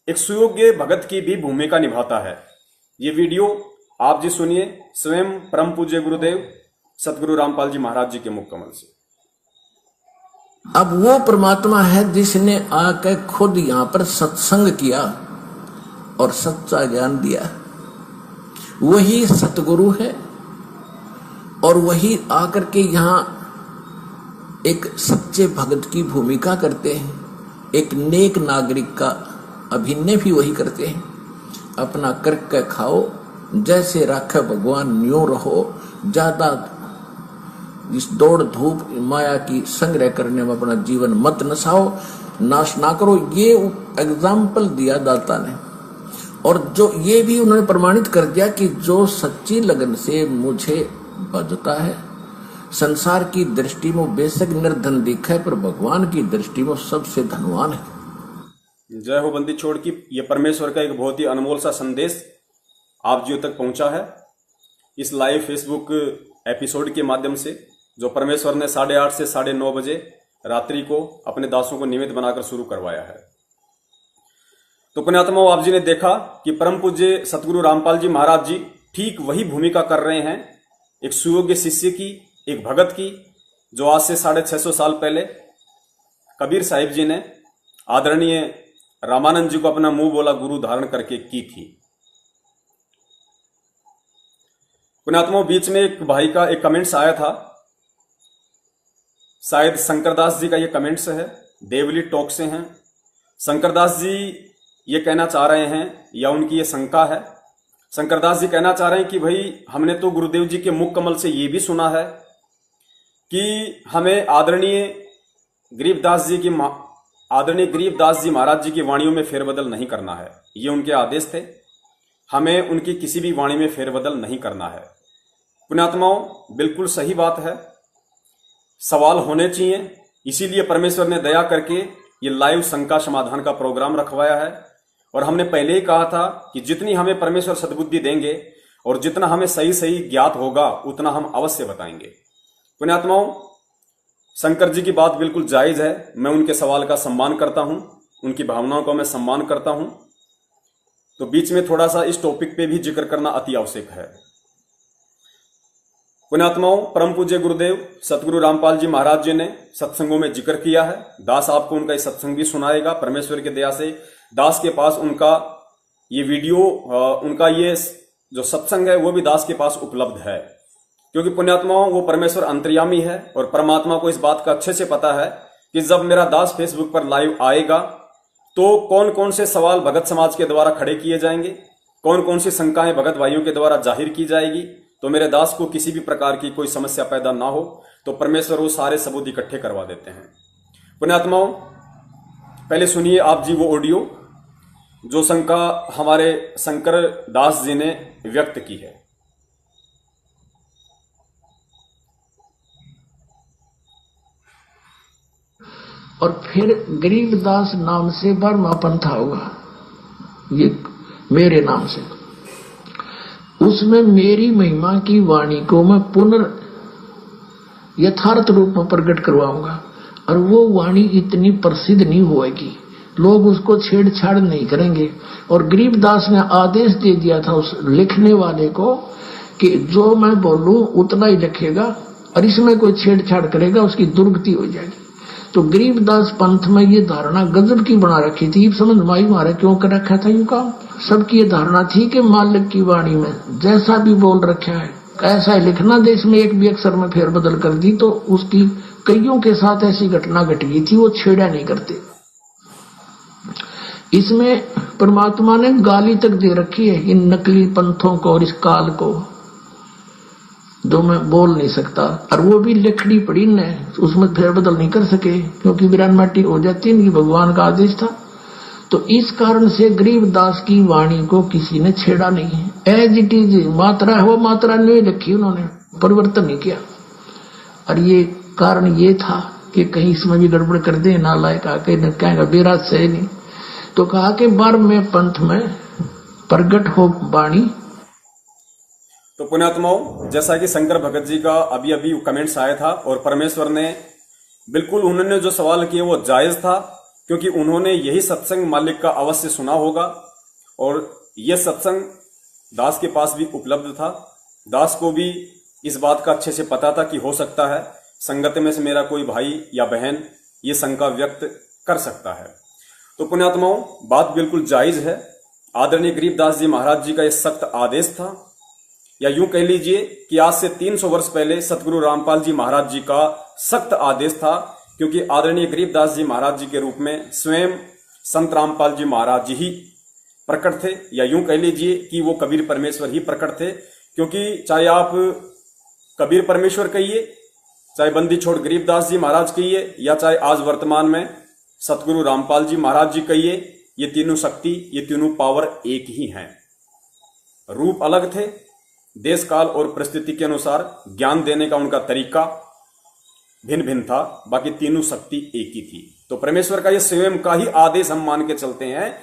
एक सुयोग्य भगत की भी भूमिका निभाता है। ये वीडियो आप जी सुनिए स्वयं परम पूज्य गुरुदेव सतगुरु रामपाल जी महाराज जी के मुख कमल से। अब वो परमात्मा है जिसने आकर खुद यहां पर सत्संग किया और सच्चा ज्ञान दिया। वही सतगुरु है और वही आकर के यहां एक सच्चे भगत की भूमिका करते हैं। एक नेक नागरिक का अभिनय भी वही करते हैं। अपना करके खाओ, जैसे राखे भगवान न्यों रहो। ज्यादा इस दौड़ धूप माया की संग्रह करने में अपना जीवन मत नसाओ, नाश ना करो। ये एग्जाम्पल दिया दाता ने, और जो ये भी उन्होंने प्रमाणित कर दिया कि जो सच्ची लगन से मुझे भजता है, संसार की दृष्टि में बेशक निर्धन दिखा है, पर भगवान की दृष्टि में सबसे धनवान है। जय हो बंदी छोड़ की। ये परमेश्वर का एक बहुत ही अनमोल सा संदेश आप जियों तक पहुंचा है इस लाइव फेसबुक एपिसोड के माध्यम से, जो परमेश्वर ने 8:30 से 9:30 बजे रात्रि को अपने दासों को निमित्त बनाकर शुरू करवाया है। तो पुण्यात्माओं, आप जी ने देखा कि परम पूज्य सतगुरु रामपाल जी महाराज जी ठीक वही भूमिका कर रहे हैं, एक सुयोग्य शिष्य की, एक भगत की, जो आज से 650 साल पहले कबीर साहिब जी ने आदरणीय रामानंद जी को अपना मुंह बोला गुरु धारण करके की थी। पुण्यात्माओं, बीच में एक भाई का एक कमेंट्स आया था, शायद शंकरदास जी का ये कमेंट्स है, देवली टॉक से हैं। शंकरदास जी ये कहना चाह रहे हैं, या उनकी ये शंका है, शंकरदास जी कहना चाह रहे हैं कि भाई हमने तो गुरुदेव जी के मुख कमल से ये भी सुना है कि हमें आदरणीय गरीबदास जी महाराज जी की वाणियों में फेरबदल नहीं करना है। ये उनके आदेश थे, हमें उनकी किसी भी वाणी में फेरबदल नहीं करना है। पुण्यात्माओं, बिल्कुल सही बात है, सवाल होने चाहिए। इसीलिए परमेश्वर ने दया करके ये लाइव शंका समाधान का प्रोग्राम रखवाया है। और हमने पहले ही कहा था कि जितनी हमें परमेश्वर सद्बुद्धि देंगे और जितना हमें सही सही ज्ञात होगा उतना हम अवश्य बताएंगे। पुण्यात्माओं, शंकर जी की बात बिल्कुल जायज है, मैं उनके सवाल का सम्मान करता हूं। उनकी भावनाओं का मैं सम्मान करता हूं, तो बीच में थोड़ा सा इस टॉपिक पे भी जिक्र करना अति आवश्यक है। पुण्यात्माओं, परम पूज्य गुरुदेव सतगुरु रामपाल जी महाराज जी ने सत्संगों में जिक्र किया है। दास आपको उनका ये सत्संग भी सुनाएगा। परमेश्वर की दया से दास के पास उनका ये वीडियो, उनका ये जो सत्संग है वो भी दास के पास उपलब्ध है, क्योंकि पुण्यात्माओं वो परमेश्वर अंतर्यामी है और परमात्मा को इस बात का अच्छे से पता है कि जब मेरा दास फेसबुक पर लाइव आएगा तो कौन कौन से सवाल भगत समाज के द्वारा खड़े किए जाएंगे, कौन कौन सी शंकाएं भगत भाइयों के द्वारा जाहिर की जाएगी, तो मेरे दास को किसी भी प्रकार की कोई समस्या पैदा ना हो, तो परमेश्वर वो सारे सबूत इकट्ठे करवा देते हैं। पुण्यात्माओं, पहले सुनिए आप जी वो ऑडियो जो शंका हमारे शंकर दास जी ने व्यक्त की है। और फिर गरीबदास नाम से बर्मा पंथा हुआ, ये मेरे नाम से। उसमें मेरी महिमा की वाणी को मैं यथार्थ रूप में प्रकट करवाऊंगा, और वो वाणी इतनी प्रसिद्ध नहीं होएगी, लोग उसको छेड़छाड़ नहीं करेंगे। और गरीबदास ने आदेश दे दिया था उस लिखने वाले को कि जो मैं बोलूं उतना ही लिखेगा, और इसमें कोई छेड़छाड़ करेगा उसकी दुर्गति हो जाएगी। तो गरीबदास पंथ में ये धारणा गजब की बना रखी थी, समझ में आई मारे क्यों कर रखा था यूं काम। सबकी ये धारणा थी कि मालिक की वाणी में जैसा भी बोल रखा है ऐसा ही लिखना, देश में एक भी अक्षर में फेरबदल कर दी तो उसकी कईयों के साथ ऐसी घटना घट गई थी, वो छेड़ा नहीं करते। इसमें परमात्मा ने गाली तक दे रखी है इन नकली पंथों को और इस काल को, जो मैं बोल नहीं सकता, और वो भी लिखनी पड़ी न, उसमें फेरबदल नहीं कर सके क्योंकि वीरान माटी हो जाती है, भगवान का आदेश था। तो इस कारण से गरीबदास की वाणी को किसी ने छेड़ा नहीं है। एज इट इज मात्रा है वो मात्रा नहीं लिखी, उन्होंने परिवर्तन नहीं किया। और ये कारण ये था कि कहीं इसमें भी गड़बड़ कर दे, नालायक आके कहेगा बेराज से नहीं, तो कहा कि बार में पंथ में प्रगट हो वाणी। तो पुण्यात्माओं, जैसा कि शंकर भगत जी का अभी अभी कमेंट्स आया था, और परमेश्वर ने बिल्कुल उन्होंने जो सवाल किए वो जायज था, क्योंकि उन्होंने यही सत्संग मालिक का अवश्य सुना होगा, और यह सत्संग दास के पास भी उपलब्ध था। दास को भी इस बात का अच्छे से पता था कि हो सकता है संगत में से मेरा कोई भाई या बहन ये शंका व्यक्त कर सकता है। तो पुण्यात्माओं, बात बिल्कुल जायज है। आदरणीय गरीबदास जी महाराज जी का यह सख्त आदेश था, या यूं कह लीजिए कि आज से 300 वर्ष पहले सतगुरु रामपाल जी महाराज जी का सख्त आदेश था, क्योंकि आदरणीय गरीबदास जी महाराज जी के रूप में स्वयं संत रामपाल जी महाराज जी ही प्रकट थे, या यूं कह लीजिए कि वो कबीर परमेश्वर ही प्रकट थे। क्योंकि चाहे आप कबीर परमेश्वर कहिए, चाहे बंदी छोड़ गरीबदास जी महाराज कहिए, या चाहे आज वर्तमान में सतगुरु रामपाल जी महाराज जी कहिए, ये तीनों शक्ति, ये तीनों पावर एक ही हैं। रूप अलग थे, देश काल और परिस्थिति के अनुसार ज्ञान देने का उनका तरीका भिन्न भिन्न था, बाकी तीनों शक्ति एक ही थी। तो परमेश्वर का ये स्वयं का ही आदेश हम मान के चलते हैं,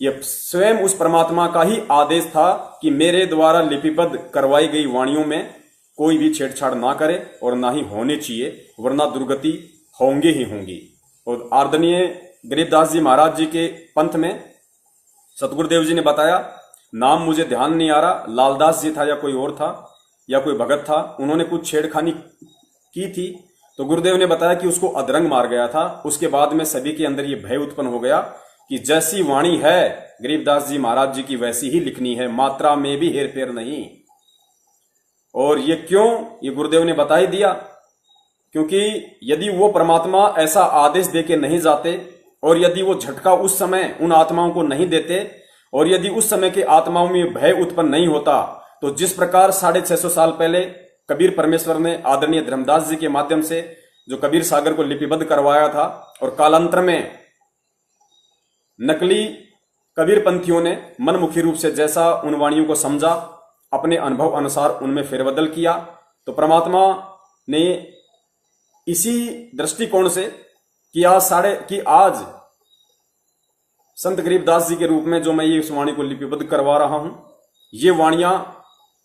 ये स्वयं उस परमात्मा का ही आदेश था कि मेरे द्वारा लिपिबद्ध करवाई गई वाणियों में कोई भी छेड़छाड़ ना करे, और ना ही होने चाहिए, वरना दुर्गति होंगे ही होंगी। और आदरणीय गरीबदास जी महाराज जी के पंथ में सतगुरुदेव जी ने बताया, नाम मुझे ध्यान नहीं आ रहा, लालदास जी था या कोई और था या कोई भगत था, उन्होंने कुछ छेड़खानी की थी, तो गुरुदेव ने बताया कि उसको अधरंग मार गया था। उसके बाद में सभी के अंदर ये भय उत्पन्न हो गया कि जैसी वाणी है गरीबदास जी महाराज जी की वैसी ही लिखनी है, मात्रा में भी हेर फेर नहीं। और ये क्यों, ये गुरुदेव ने बता ही दिया, क्योंकि यदि वो परमात्मा ऐसा आदेश देके नहीं जाते, और यदि वो झटका उस समय उन आत्माओं को नहीं देते, और यदि उस समय के आत्माओं में भय उत्पन्न नहीं होता, तो जिस प्रकार 650 साल पहले कबीर परमेश्वर ने आदरणीय धर्मदास जी के माध्यम से जो कबीर सागर को लिपिबद्ध करवाया था, और कालांतर में नकली कबीर पंथियों ने मनमुखी रूप से जैसा उन वाणियों को समझा, अपने अनुभव अनुसार उनमें फेरबदल किया, तो परमात्मा ने इसी दृष्टिकोण से कि आज संत गरीबदास जी के रूप में जो मैं ये इस वाणी को लिपिबद्ध करवा रहा हूं, ये वाणियां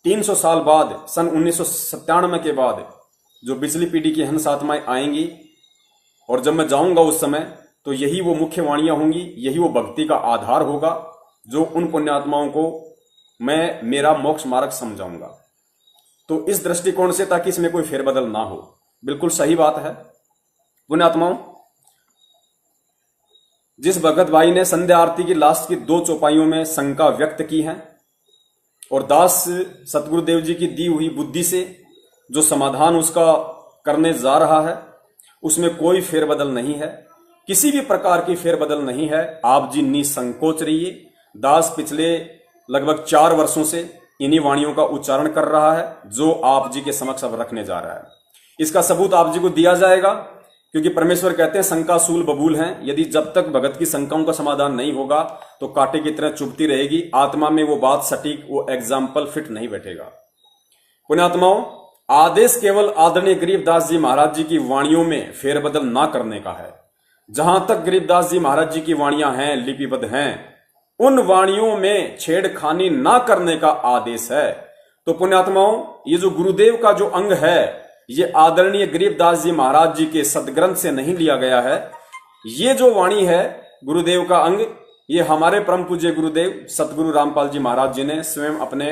300 साल बाद सन 1997 के बाद जो बिजली पीढ़ी की हंस आत्माएं आएंगी, और जब मैं जाऊंगा उस समय, तो यही वो मुख्य वाणियां होंगी, यही वो भक्ति का आधार होगा जो उन पुण्यात्माओं को मैं मेरा मोक्ष मार्ग समझाऊंगा। तो इस दृष्टिकोण से, ताकि इसमें कोई फेरबदल ना हो, बिल्कुल सही बात है। पुण्यात्माओं, जिस भगत भाई ने संध्या आरती की लास्ट की 2 चौपाइयों में शंका व्यक्त की है और दास सतगुरुदेव जी की दी हुई बुद्धि से जो समाधान उसका करने जा रहा है, उसमें कोई फेरबदल नहीं है, किसी भी प्रकार की फेरबदल नहीं है। आप जी निसंकोच रहिए। दास पिछले लगभग 4 वर्षों से इन्हीं वाणियों का उच्चारण कर रहा है जो आप जी के समक्ष अब रखने जा रहा है। इसका सबूत आप जी को दिया जाएगा, क्योंकि परमेश्वर कहते हैं शंकासूल बबूल हैं। यदि जब तक भगत की शंकाओं का समाधान नहीं होगा तो कांटे की तरह चुभती रहेगी, आत्मा में वो बात सटीक, वो एग्जाम्पल फिट नहीं बैठेगा। पुण्यात्माओं, आदेश केवल आदरणीय गरीबदास जी महाराज जी की वाणियों में फेरबदल ना करने का है। जहां तक गरीबदास जी महाराज जी की वाणियां हैं, लिपिबद्ध हैं, उन वाणियों में छेड़खानी ना करने का आदेश है। तो पुण्यात्माओं, ये जो गुरुदेव का जो अंग है, ये आदरणीय गरीबदास जी महाराज जी के सदग्रंथ से नहीं लिया गया है। ये जो वाणी है गुरुदेव का अंग, ये हमारे परम पूज्य गुरुदेव सतगुरु रामपाल जी महाराज जी ने स्वयं अपने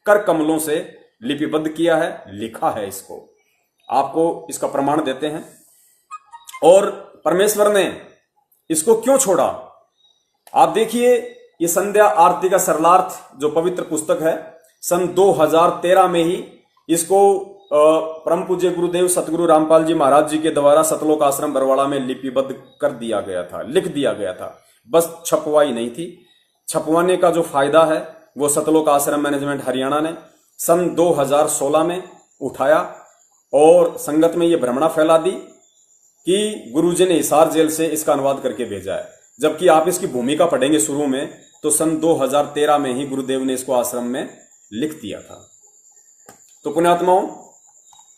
कर कमलों से लिपिबद्ध किया है, लिखा है। इसको आपको इसका प्रमाण देते हैं। और परमेश्वर ने इसको क्यों छोड़ा, आप देखिए। ये संध्या आरती का सरलार्थ जो पवित्र पुस्तक है, सन 2013 में ही इसको परम पूज्य गुरुदेव सतगुरु रामपाल जी महाराज जी के द्वारा सतलोक आश्रम बरवाड़ा में लिपिबद्ध कर दिया गया था, लिख दिया गया था। बस छपवाई नहीं थी। छपवाने का जो फायदा है वो सतलोक आश्रम मैनेजमेंट हरियाणा ने सन 2016 में उठाया और संगत में ये भ्रमणा फैला दी कि गुरुजी ने हिसार जेल से इसका अनुवाद करके भेजा है। जबकि आप इसकी भूमिका पढ़ेंगे शुरू में, तो सन 2013 में ही गुरुदेव ने इसको आश्रम में लिख दिया था। तो पुण्यात्माओं,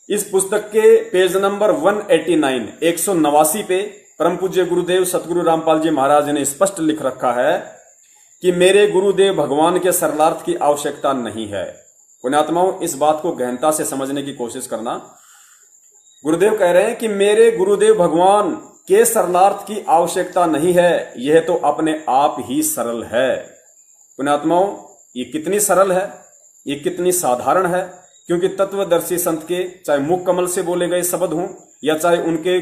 इस पुस्तक के पेज नंबर 189 189 पे परम पूज्य गुरुदेव सतगुरु रामपाल जी महाराज ने स्पष्ट लिख रखा है कि मेरे गुरुदेव भगवान के सरलार्थ की आवश्यकता नहीं है। पुण्यात्माओं, इस बात को गहनता से समझने की कोशिश करना। गुरुदेव कह रहे हैं कि मेरे गुरुदेव भगवान के सरलार्थ की आवश्यकता नहीं है, यह तो अपने आप ही सरल है। पुण्यात्माओं, ये कितनी सरल है, ये कितनी साधारण है, क्योंकि तत्वदर्शी संत के चाहे मुख कमल से बोले गए शब्द हों या चाहे उनके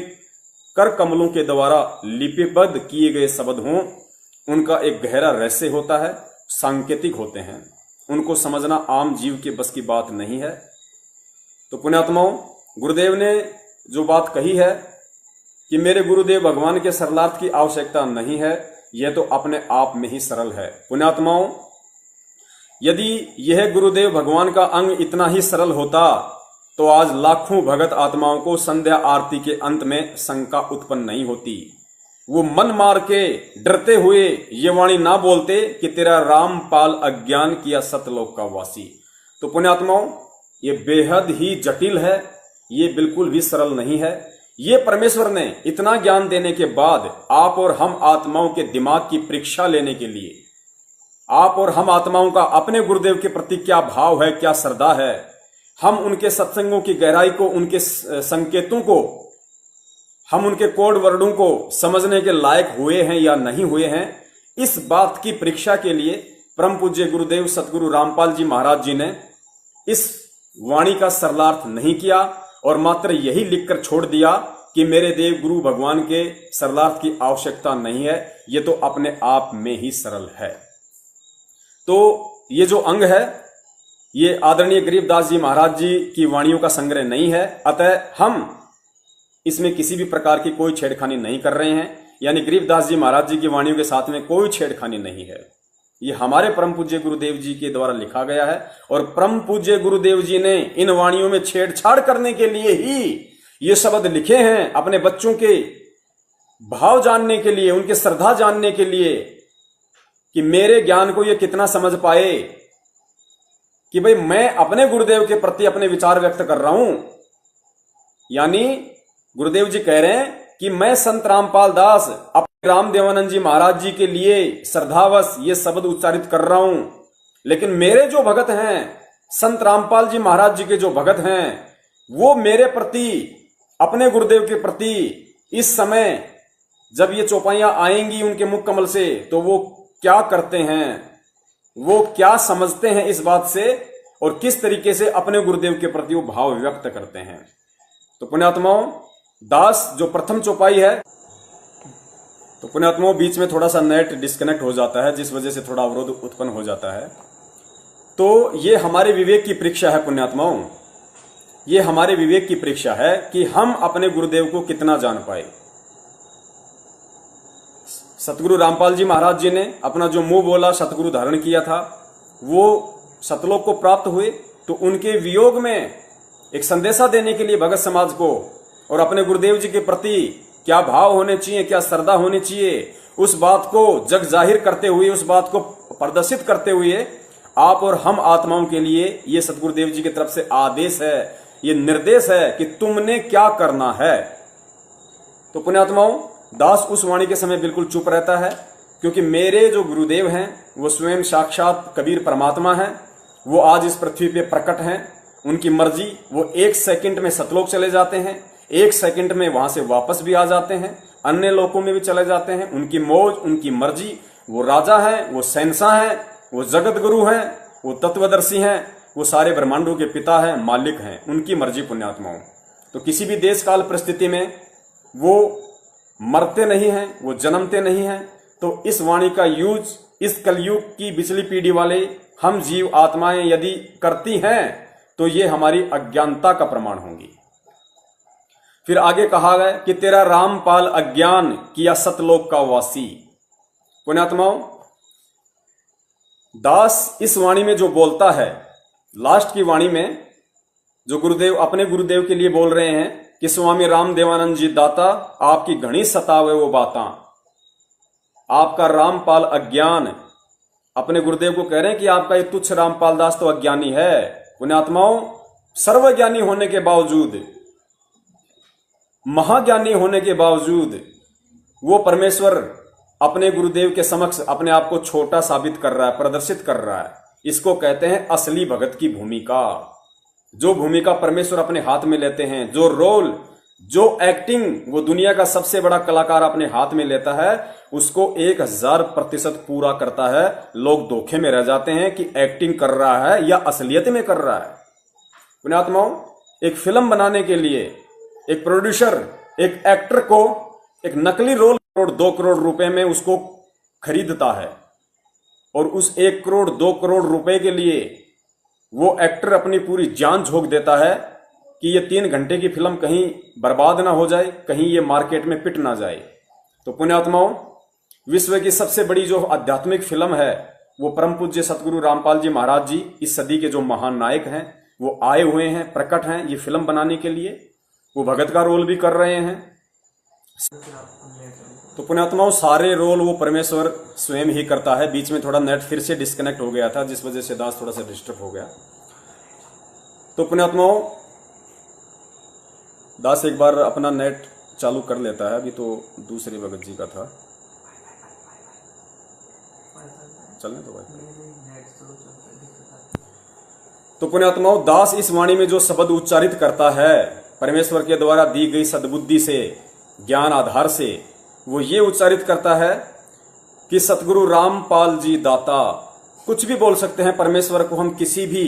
कर कमलों के द्वारा लिपिबद्ध किए गए शब्द हों, उनका एक गहरा रहस्य होता है, सांकेतिक होते हैं। उनको समझना आम जीव के बस की बात नहीं है। तो पुण्यात्माओं, गुरुदेव ने जो बात कही है कि मेरे गुरुदेव भगवान के सरलार्थ की आवश्यकता नहीं है, यह तो अपने आप में ही सरल है। पुण्यात्माओं, यदि यह गुरुदेव भगवान का अंग इतना ही सरल होता तो आज लाखों भगत आत्माओं को संध्या आरती के अंत में शंका उत्पन्न नहीं होती। वो मन मार के डरते हुए ये वाणी ना बोलते कि तेरा रामपाल अज्ञान किया सतलोक का वासी। तो पुण्यात्माओं, ये बेहद ही जटिल है, ये बिल्कुल भी सरल नहीं है। ये परमेश्वर ने इतना ज्ञान देने के बाद आप और हम आत्माओं के दिमाग की परीक्षा लेने के लिए, आप और हम आत्माओं का अपने गुरुदेव के प्रति क्या भाव है, क्या श्रद्धा है, हम उनके सत्संगों की गहराई को, उनके संकेतों को, हम उनके कोड वर्डों को समझने के लायक हुए हैं या नहीं हुए हैं, इस बात की परीक्षा के लिए परम पूज्य गुरुदेव सतगुरु रामपाल जी महाराज जी ने इस वाणी का सरलार्थ नहीं किया और मात्र यही लिखकर छोड़ दिया कि मेरे देव गुरु भगवान के सरलार्थ की आवश्यकता नहीं है, ये तो अपने आप में ही सरल है। तो ये जो अंग है, ये आदरणीय गरीबदास जी महाराज जी की वाणियों का संग्रह नहीं है, अतः हम इसमें किसी भी प्रकार की कोई छेड़खानी नहीं कर रहे हैं। यानी गरीबदास जी महाराज जी की वाणियों के साथ में कोई छेड़खानी नहीं है। ये हमारे परम पूज्य गुरुदेव जी के द्वारा लिखा गया है और परम पूज्य गुरुदेव जी ने इन वाणियों में छेड़छाड़ करने के लिए ही ये शब्द लिखे हैं, अपने बच्चों के भाव जानने के लिए, उनके श्रद्धा जानने के लिए, कि मेरे ज्ञान को ये कितना समझ पाए कि भाई मैं अपने गुरुदेव के प्रति अपने विचार व्यक्त कर रहा हूं। यानी गुरुदेव जी कह रहे हैं कि मैं संत रामपाल दास अपने राम देवानंद जी महाराज जी के लिए श्रद्धावश ये शब्द उच्चारित कर रहा हूं, लेकिन मेरे जो भगत हैं, संत रामपाल जी महाराज जी के जो भगत हैं, वो मेरे प्रति, अपने गुरुदेव के प्रति इस समय जब ये चौपाइयां आएंगी उनके मुख कमल से तो वो क्या करते हैं, वो क्या समझते हैं इस बात से, और किस तरीके से अपने गुरुदेव के प्रति वो भाव व्यक्त करते हैं। तो पुण्यात्माओं, दास जो प्रथम चौपाई है, तो पुण्यात्माओं बीच में थोड़ा सा नेट डिस्कनेक्ट हो जाता है, जिस वजह से थोड़ा अवरोध उत्पन्न हो जाता है। तो ये हमारे विवेक की परीक्षा है पुण्यात्माओं, ये हमारे विवेक की परीक्षा है कि हम अपने गुरुदेव को कितना जान पाए। सतगुरु रामपाल जी महाराज जी ने अपना जो मुंह बोला सतगुरु धारण किया था, वो सतलोक को प्राप्त हुए। तो उनके वियोग में एक संदेशा देने के लिए भगत समाज को और अपने गुरुदेव जी के प्रति क्या भाव होने चाहिए, क्या श्रद्धा होनी चाहिए, उस बात को जग जाहिर करते हुए, उस बात को प्रदर्शित करते हुए आप और हम आत्माओं के लिए ये सतगुरुदेव जी की तरफ से आदेश है, ये निर्देश है कि तुमने क्या करना है। तो पुण्यात्माओं, दास उस वाणी के समय बिल्कुल चुप रहता है, क्योंकि मेरे जो गुरुदेव हैं वो स्वयं साक्षात कबीर परमात्मा हैं। वो आज इस पृथ्वी पे प्रकट हैं। उनकी मर्जी, वो 1 सेकंड में सतलोक चले जाते हैं, 1 सेकंड में वहां से वापस भी आ जाते हैं, अन्य लोकों में भी चले जाते हैं। उनकी मौज, उनकी मर्जी। वो राजा हैं, वो शहंशाह हैं, वो जगत गुरु हैं, वो तत्वदर्शी हैं, वो सारे ब्रह्मांडों के पिता हैं, मालिक हैं। उनकी मर्जी पुण्यात्माओं। तो किसी भी देश काल परिस्थिति में वो मरते नहीं हैं, वो जन्मते नहीं हैं। तो इस वाणी का यूज इस कलयुग की पिछली पीढ़ी वाले हम जीव आत्माएं यदि करती हैं तो ये हमारी अज्ञानता का प्रमाण होंगी। फिर आगे कहा गया कि तेरा रामपाल अज्ञान किया सतलोक का वासी। पुण्यात्माओं, दास इस वाणी में जो बोलता है, लास्ट की वाणी में जो गुरुदेव अपने गुरुदेव के लिए बोल रहे हैं कि स्वामी राम देवानंद जी दाता आपकी घनी सतावे वो बातां, आपका रामपाल अज्ञान, अपने गुरुदेव को कह रहे हैं कि आपका ये तुच्छ रामपाल दास तो अज्ञानी है। पुण्यात्माओं, सर्वज्ञानी होने के बावजूद, महाज्ञानी होने के बावजूद वो परमेश्वर अपने गुरुदेव के समक्ष अपने आप को छोटा साबित कर रहा है, प्रदर्शित कर रहा है। इसको कहते हैं असली भगत की भूमिका। जो भूमिका परमेश्वर अपने हाथ में लेते हैं, जो रोल, जो एक्टिंग वो दुनिया का सबसे बड़ा कलाकार अपने हाथ में लेता है, उसको 1000% पूरा करता है। लोग धोखे में रह जाते हैं कि एक्टिंग कर रहा है या असलियत में कर रहा है। पुण्यात्माओं, एक फिल्म बनाने के लिए एक प्रोड्यूसर एक एक्टर को एक नकली रोल 2 करोड़ रुपए में उसको खरीदता है, और उस 1 करोड़ 2 करोड़ रुपए के लिए वो एक्टर अपनी पूरी जान झोंक देता है कि ये 3 घंटे की फिल्म कहीं बर्बाद ना हो जाए, कहीं ये मार्केट में पिट ना जाए। तो पुण्यात्माओं, विश्व की सबसे बड़ी जो आध्यात्मिक फिल्म है वो परम पूज्य सतगुरु रामपाल जी महाराज जी, इस सदी के जो महान नायक हैं, वो आए हुए हैं, प्रकट हैं ये फिल्म बनाने के लिए। वो भगत का रोल भी कर रहे हैं। तो पुण्यात्माओं, सारे रोल वो परमेश्वर स्वयं ही करता है। बीच में थोड़ा नेट फिर से डिस्कनेक्ट हो गया था, जिस वजह से दास थोड़ा सा डिस्टर्ब हो गया। तो पुण्यात्माओं, दास एक बार अपना नेट चालू कर लेता है। अभी तो दूसरे भगत जी का था, चलने तो भाई। तो पुण्यात्माओं, दास इस वाणी में जो शब्द उच्चारित करता है परमेश्वर के द्वारा दी गई सद्बुद्धि से, ज्ञान आधार से, वो ये उच्चारित करता है कि सतगुरु रामपाल जी दाता। कुछ भी बोल सकते हैं, परमेश्वर को हम किसी भी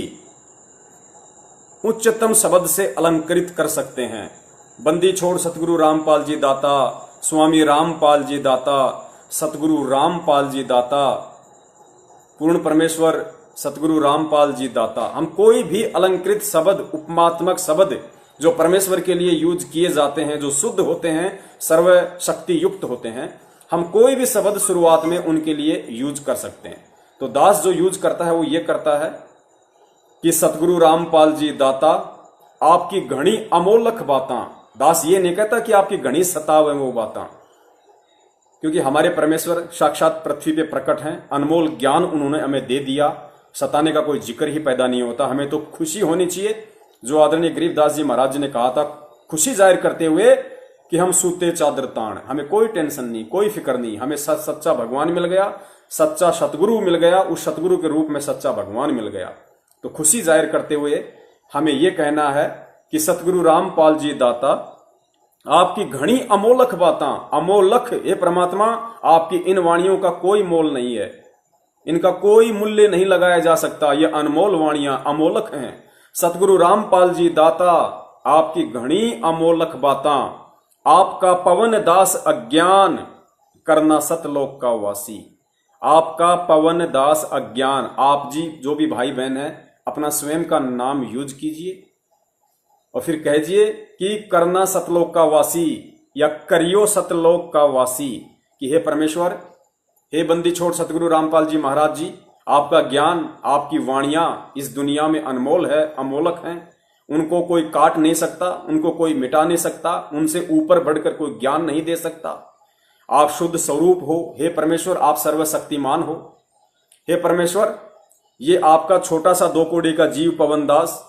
उच्चतम शब्द से अलंकृत कर सकते हैं। बंदी छोड़ सतगुरु रामपाल जी दाता, स्वामी रामपाल जी दाता, सतगुरु रामपाल जी दाता, पूर्ण परमेश्वर सतगुरु रामपाल जी दाता। हम कोई भी अलंकृत शब्द, उपमात्मक शब्द जो परमेश्वर के लिए यूज किए जाते हैं, जो शुद्ध होते हैं, सर्व शक्ति युक्त होते हैं, हम कोई भी शब्द शुरुआत में उनके लिए यूज कर सकते हैं। तो दास जो यूज करता है वो ये करता है कि सतगुरु रामपाल जी दाता आपकी घनी अमोलक बातां। दास ये नहीं कहता कि आपकी घनी सताव है वो बातां, क्योंकि हमारे परमेश्वर साक्षात पृथ्वी पे प्रकट हैं। अनमोल ज्ञान उन्होंने हमें दे दिया, सताने का कोई जिक्र ही पैदा नहीं होता। हमें तो खुशी होनी चाहिए, जो आदरणीय गरीबदास जी महाराज जी ने कहा था, खुशी जाहिर करते हुए कि हम सूते चादर ताण, हमें कोई टेंशन नहीं, कोई फिक्र नहीं, हमें सच्चा भगवान मिल गया, सच्चा सतगुरु मिल गया, उस सतगुरु के रूप में सच्चा भगवान मिल गया। तो खुशी जाहिर करते हुए हमें यह कहना है कि सतगुरु रामपाल जी दाता आपकी घनी अमोलक बातां, अमोलक हे परमात्मा, आपकी इन वाणियों का कोई मोल नहीं है, इनका कोई मूल्य नहीं लगाया जा सकता। ये अनमोल वाणियां अमोलक हैं। सतगुरु रामपाल जी दाता, आपकी घनी अमोलक बातां, आपका पवन दास अज्ञान करना सतलोक का वासी। आपका पवन दास अज्ञान, आप जी जो भी भाई बहन है अपना स्वयं का नाम यूज कीजिए और फिर कहिए कि करना सतलोक का वासी या करियो सतलोक का वासी। कि हे परमेश्वर, हे बंदी छोड़ सतगुरु रामपाल जी महाराज जी, आपका ज्ञान, आपकी वाणियां इस दुनिया में अनमोल है, अमोलक हैं। उनको कोई काट नहीं सकता, उनको कोई मिटा नहीं सकता, उनसे ऊपर बढ़कर कोई ज्ञान नहीं दे सकता। आप शुद्ध स्वरूप हो हे परमेश्वर, आप सर्वशक्तिमान हो हे परमेश्वर। ये आपका छोटा सा 2 कोड़ी का जीव पवन दास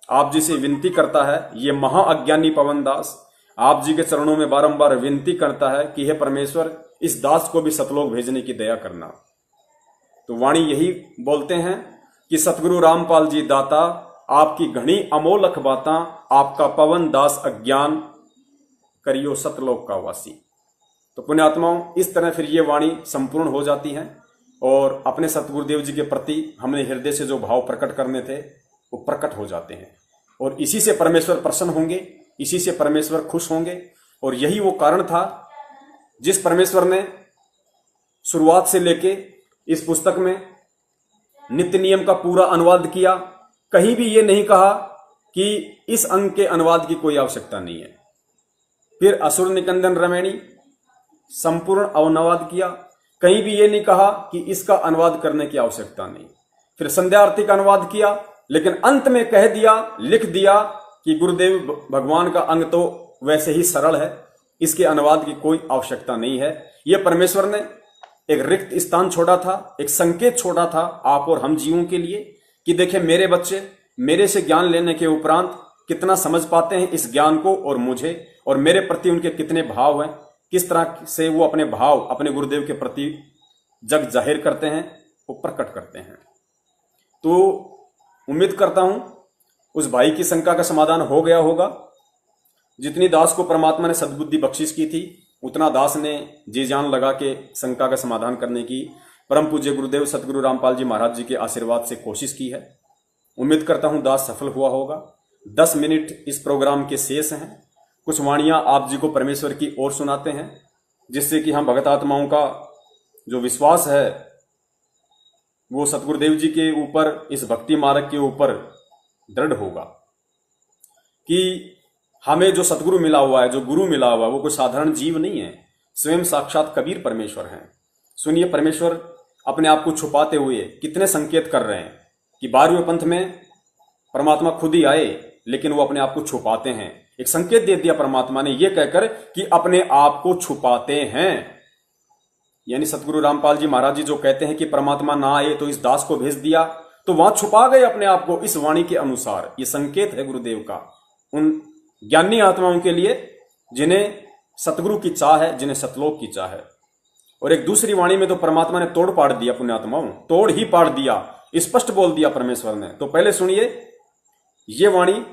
आप जी से विनती करता है, ये महाअज्ञानी पवन दास आप जी के चरणों में बारंबार विनती करता है कि हे परमेश्वर, इस दास को भी सतलोक भेजने की दया करना। तो वाणी यही बोलते हैं कि सतगुरु रामपाल जी दाता, आपकी घनी अमोलक बातां, आपका पवन दास अज्ञान करियो सतलोक का वासी। तो पुण्यात्माओं, इस तरह फिर ये वाणी संपूर्ण हो जाती है और अपने सतगुरुदेव जी के प्रति हमने हृदय से जो भाव प्रकट करने थे वो प्रकट हो जाते हैं और इसी से परमेश्वर प्रसन्न होंगे, इसी से परमेश्वर खुश होंगे। और यही वो कारण था जिस परमेश्वर ने शुरुआत से लेके इस पुस्तक में नित्य नियम का पूरा अनुवाद किया। कहीं भी ये नहीं कहा कि इस अंग के अनुवाद की कोई आवश्यकता नहीं है। फिर असुर निकंदन रमैणी संपूर्ण अनुवाद किया, कहीं भी ये नहीं कहा कि इसका अनुवाद करने की आवश्यकता नहीं। फिर संध्या आरती का अनुवाद किया, लेकिन अंत में कह दिया, लिख दिया कि गुरुदेव भगवान का अंग तो वैसे ही सरल है, इसके अनुवाद की कोई आवश्यकता नहीं है। यह परमेश्वर ने एक रिक्त स्थान छोड़ा था, एक संकेत छोड़ा था आप और हम जीवों के लिए कि देखें मेरे बच्चे मेरे से ज्ञान लेने के उपरांत कितना समझ पाते हैं इस ज्ञान को और मुझे, और मेरे प्रति उनके कितने भाव हैं, किस तरह से वो अपने भाव अपने गुरुदेव के प्रति जग जाहिर करते हैं, वो प्रकट करते हैं। तो उम्मीद करता हूं उस भाई की शंका का समाधान हो गया होगा। जितनी दास को परमात्मा ने सद्बुद्धि बख्शिश की थी, उतना दास ने जी जान लगा के शंका का समाधान करने की परम पूज्य गुरुदेव सतगुरु रामपाल जी महाराज जी के आशीर्वाद से कोशिश की है। उम्मीद करता हूं दास सफल हुआ होगा। 10 मिनट इस प्रोग्राम के शेष हैं। कुछ वाणियां आप जी को परमेश्वर की ओर सुनाते हैं, जिससे कि हम भगत आत्माओं का जो विश्वास है वो सतगुरुदेव जी के ऊपर, इस भक्ति मार्ग के ऊपर दृढ़ होगा कि हमें जो सतगुरु मिला हुआ है, जो गुरु मिला हुआ है, वो कोई साधारण जीव नहीं है, स्वयं साक्षात कबीर परमेश्वर हैं। सुनिए, परमेश्वर अपने आप को छुपाते हुए कितने संकेत कर रहे हैं कि 12वें पंथ में परमात्मा खुद ही आए, लेकिन वो अपने आप को छुपाते हैं। एक संकेत दे दिया परमात्मा ने ये कहकर कि अपने आप को छुपाते हैं। यानी सतगुरु रामपाल जी महाराज जी जो कहते हैं कि परमात्मा ना आए तो इस दास को भेज दिया, तो वहां छुपा गए अपने आप को इस वाणी के अनुसार। ये संकेत है गुरुदेव का उन ज्ञानी आत्माओं के लिए जिन्हें सतगुरु की चाह है, जिन्हें सतलोक की चाह है। और एक दूसरी वाणी में तो परमात्मा ने तोड़ पाड़ दिया, पुण्यात्माओं तोड़ ही पाड़ दिया, स्पष्ट बोल दिया परमेश्वर ने। तो पहले सुनिए ये वाणी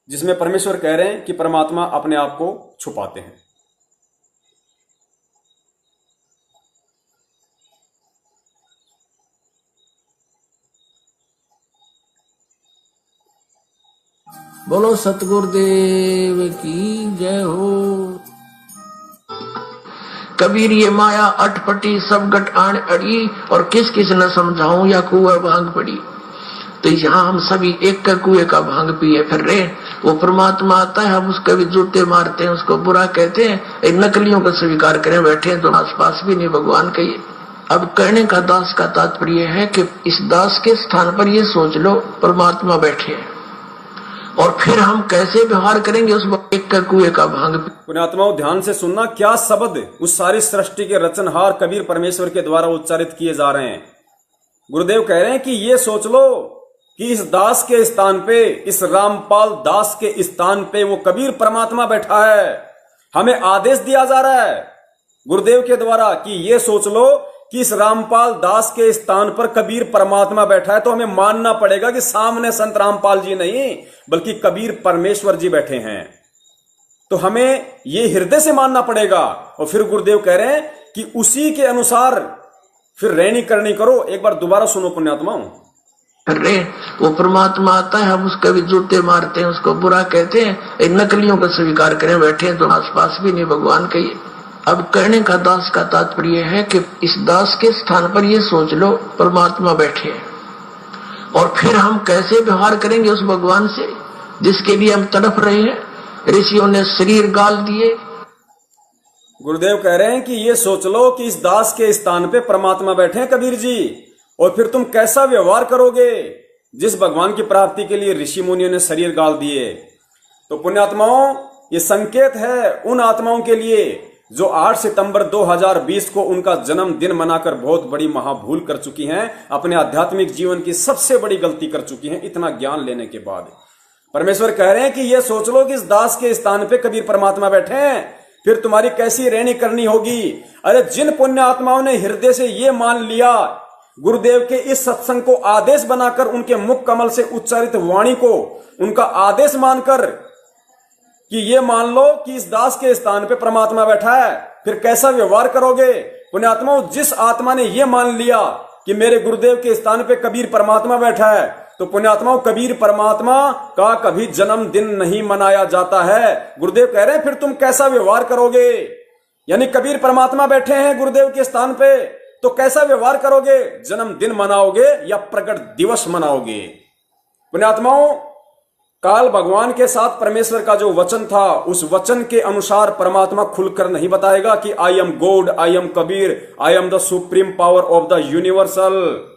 जिसमें परमेश्वर कह रहे हैं कि परमात्मा अपने आप को छुपाते हैं। बोलो सतगुरुदेव की जय हो। कबीर ये माया अटपटी सब गट आण अड़ी, और किस किस न समझाऊं या कुआ भांग पड़ी। तो यहाँ हम सभी एक का कुएं का भांग पिए फिर रहे। वो परमात्मा आता है, हम उसके भी जूते मारते हैं, उसको बुरा कहते हैं, एक नकलियों का स्वीकार करें बैठे हैं तो आसपास भी नहीं भगवान के। अब कहने का दास का तात्पर्य है कि इस दास के स्थान पर ये सोच लो परमात्मा बैठे हैं, और फिर हम कैसे व्यवहार करेंगे उस एक का कुएं का भांग। पुण्यात्माओं ध्यान से सुनना, क्या शब्द उस सारी सृष्टि के रचनहार कबीर परमेश्वर के द्वारा उच्चारित किए जा रहे हैं। गुरुदेव कह रहे हैं कि ये सोच लो कि इस दास के स्थान पे, इस रामपाल दास के स्थान पे वो कबीर परमात्मा बैठा है। हमें आदेश दिया जा रहा है गुरुदेव के द्वारा कि ये सोच लो कि इस रामपाल दास के स्थान पर कबीर परमात्मा बैठा है। तो हमें मानना पड़ेगा कि सामने संत रामपाल जी नहीं बल्कि कबीर परमेश्वर जी बैठे हैं। तो हमें ये हृदय से मानना पड़ेगा। और फिर गुरुदेव कह रहे हैं कि उसी के अनुसार फिर रहनी करनी करो। एक बार दोबारा सुनो पुण्यात्माओं। अरे वो परमात्मा आता है, हम उसके भी जूते मारते हैं, उसको बुरा कहते हैं, इन नकलियों को स्वीकार करें, बैठे हैं तो आसपास भी नहीं भगवान के। अब कहने का दास का तात्पर्य है कि इस दास के स्थान पर ये सोच लो परमात्मा बैठे हैं, और फिर हम कैसे व्यवहार करेंगे उस भगवान से जिसके लिए हम तड़प रहे हैं। ऋषियों ने शरीर गाल दिए। गुरुदेव कह रहे हैं कि ये सोच लो कि इस दास के स्थान पे परमात्मा बैठे हैं कबीर जी, और फिर तुम कैसा व्यवहार करोगे जिस भगवान की प्राप्ति के लिए ऋषि मुनियों ने शरीर गाल दिए। तो पुण्यात्माओं, ये संकेत है उन आत्माओं के लिए जो 8 सितंबर 2020 को उनका जन्मदिन मनाकर बहुत बड़ी महाभूल कर चुकी हैं, अपने आध्यात्मिक जीवन की सबसे बड़ी गलती कर चुकी हैं इतना ज्ञान लेने के बाद। परमेश्वर कह रहे हैं कि ये सोच लो कि इस दास के स्थान पे कबीर परमात्मा बैठे हैं, फिर तुम्हारी कैसी रहनी करनी होगी। अरे जिन पुण्य आत्माओं ने हृदय से ये मान लिया, गुरुदेव के इस सत्संग को आदेश बनाकर, उनके मुख कमल से उच्चारित वाणी को उनका आदेश मानकर कि ये मान लो कि इस दास के स्थान पे परमात्मा बैठा है, फिर कैसा व्यवहार करोगे। पुण्यात्माओं, जिस आत्मा ने ये मान लिया कि मेरे गुरुदेव के स्थान पे कबीर परमात्मा बैठा है, तो पुण्यात्माओं, कबीर परमात्मा का कभी जन्मदिन नहीं मनाया जाता है। गुरुदेव कह रहे हैं फिर तुम कैसा व्यवहार करोगे। यानी कबीर परमात्मा बैठे हैं गुरुदेव के स्थान पे, तो कैसा व्यवहार करोगे, जन्मदिन मनाओगे या प्रकट दिवस मनाओगे। पुण्यात्माओं, काल भगवान के साथ परमेश्वर का जो वचन था, उस वचन के अनुसार परमात्मा खुलकर नहीं बताएगा कि I am God, I am Kabir, I am the supreme power of the universal.